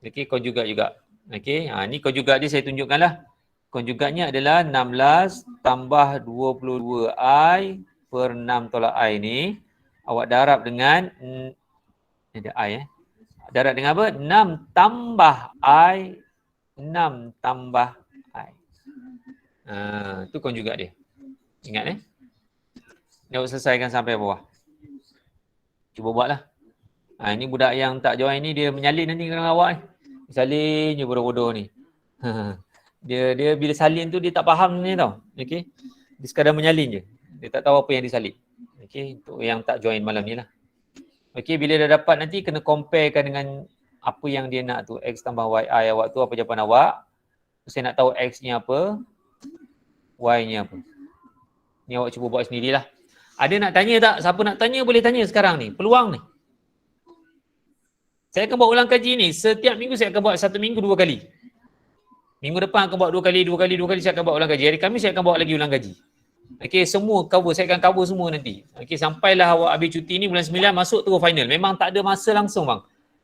Okey, konjugat juga. Okey, ni konjugat dia saya tunjukkan lah. Konjugatnya adalah 16 tambah 22I per 6 tolak I ni. Awak darab dengan, ada I darab dengan apa? 6 tambah I. 6 tambah I. Itu konjugat dia. Ingat Ni awak selesaikan sampai bawah. Cuba buatlah. Ini budak yang tak join ni dia menyalin nanti dengan awak ni. Salin je bodoh-bodoh ni. Dia bila salin tu dia tak faham ni tau. Okey. Dia sekadar menyalin je. Dia tak tahu apa yang disalin. Okey, untuk yang tak join malam ni lah. Okey, bila dah dapat nanti kena comparekan dengan apa yang dia nak tu. X tambah YI awak tu apa jawapan awak. Saya nak tahu X-nya apa. Y-nya apa. Ni awak cuba buat sendirilah. Ada nak tanya tak? Siapa nak tanya boleh tanya sekarang ni. Peluang ni. Saya akan buat ulang kaji ni. Setiap minggu saya akan buat 1 minggu 2 kali. Minggu depan akan buat 2 kali. Saya akan buat ulang kaji. Hari Khamis saya akan buat lagi ulang kaji. Okey, semua cover, saya akan cover semua nanti. Okey, sampailah awak habis cuti ni bulan 9 masuk terus final. Memang tak ada masa langsung bang.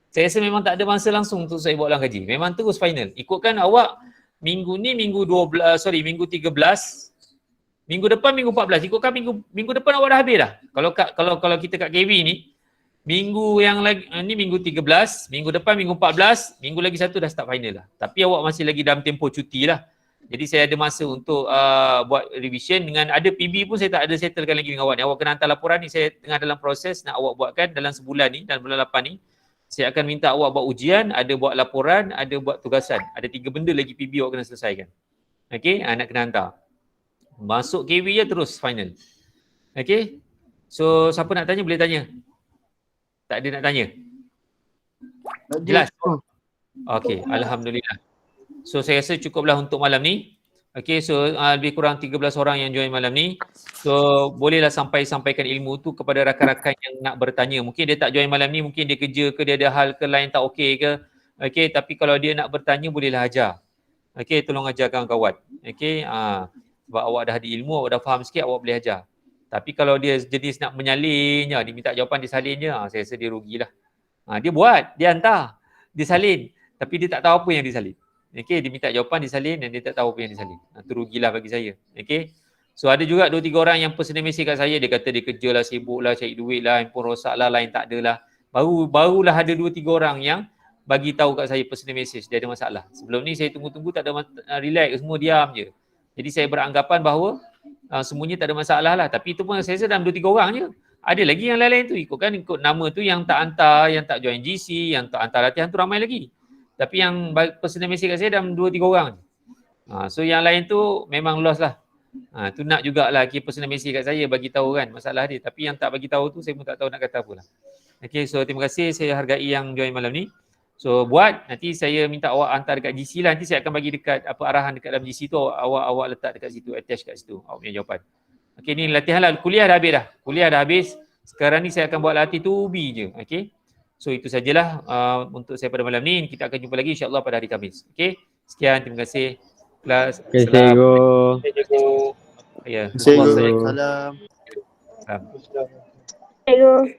Saya rasa memang tak ada masa langsung untuk saya buat ulang kaji. Memang terus final. Ikutkan awak minggu ni minggu 12, minggu 13, minggu depan minggu 14. Ikutkan minggu depan awak dah habis dah. Kalau kita kat KV ni minggu yang lagi ni minggu 13, minggu depan minggu 14, minggu lagi satu dah start final lah. Tapi awak masih lagi dalam tempoh cuti lah. Jadi saya ada masa untuk buat revision dengan ada PB pun saya tak ada settlekan lagi dengan awak ni. Awak kena hantar laporan ni, saya tengah dalam proses nak awak buatkan dalam sebulan ni, dalam bulan 8 ni. Saya akan minta awak buat ujian, ada buat laporan, ada buat tugasan. Ada 3 benda lagi PB awak kena selesaikan. Okey, nak kena hantar. Masuk KV je terus final. Okey. So siapa nak tanya boleh tanya. Tak ada nak tanya. Jelas? Okey, alhamdulillah. So saya rasa cukuplah untuk malam ni. Okey, so lebih kurang 13 orang yang join malam ni. So bolehlah sampaikan ilmu tu kepada rakan-rakan yang nak bertanya. Mungkin dia tak join malam ni, mungkin dia kerja ke, dia ada hal ke lain tak okey ke. Okey, tapi kalau dia nak bertanya bolehlah ajar. Okey, tolong ajar kawan-kawan. Okey, sebab awak dah ada ilmu, awak dah faham sikit, awak boleh ajar. Tapi kalau dia jenis nak menyalin je, dia minta jawapan dia salin je, saya rasa dia rugilah. Dia buat, dia hantar, dia salin. Tapi dia tak tahu apa yang disalin. Okey, dia minta jawapan disalin dan dia tak tahu apa yang disalin. Itu rugilah bagi saya. Okey. So ada juga 2-3 orang yang personal message kat saya, dia kata dia kerja lah, sibuk lah, cari duit lah, handphone rosak lah, lain tak ada lah. Barulah ada 2-3 orang yang bagi tahu kat saya personal message dia ada masalah. Sebelum ni saya tunggu-tunggu tak ada relax, semua diam je. Jadi saya beranggapan bahawa semuanya tak ada masalah lah. Tapi itu pun saya rasa dalam 2-3 orang je. Ada lagi yang lain-lain tu ikut nama tu yang tak hantar, yang tak join GC, yang tak hantar latihan tu ramai lagi. Tapi yang personal message kat saya dalam 2-3 orang. So yang lain tu memang lost lah. Tu nak jugalah personal message kat saya bagi tahu kan masalah dia. Tapi yang tak bagi tahu tu saya pun tak tahu nak kata apa lah. Okay, so terima kasih, saya hargai yang join malam ni. So buat, nanti saya minta awak hantar dekat GC lah. Nanti saya akan bagi dekat arahan dekat dalam GC tu, awak letak dekat situ, attach kat situ awak punya jawapan. Okay, ni latihan lah, kuliah dah habis dah. Kuliah dah habis. Sekarang ni saya akan buat latih 2B je. Okay. So itu sajalah untuk saya pada malam ni. Kita akan jumpa lagi insya-Allah pada hari Khamis. Okay. Sekian, terima kasih. Kelas. Okay, cikgu. Ya. Salam. Cikgu.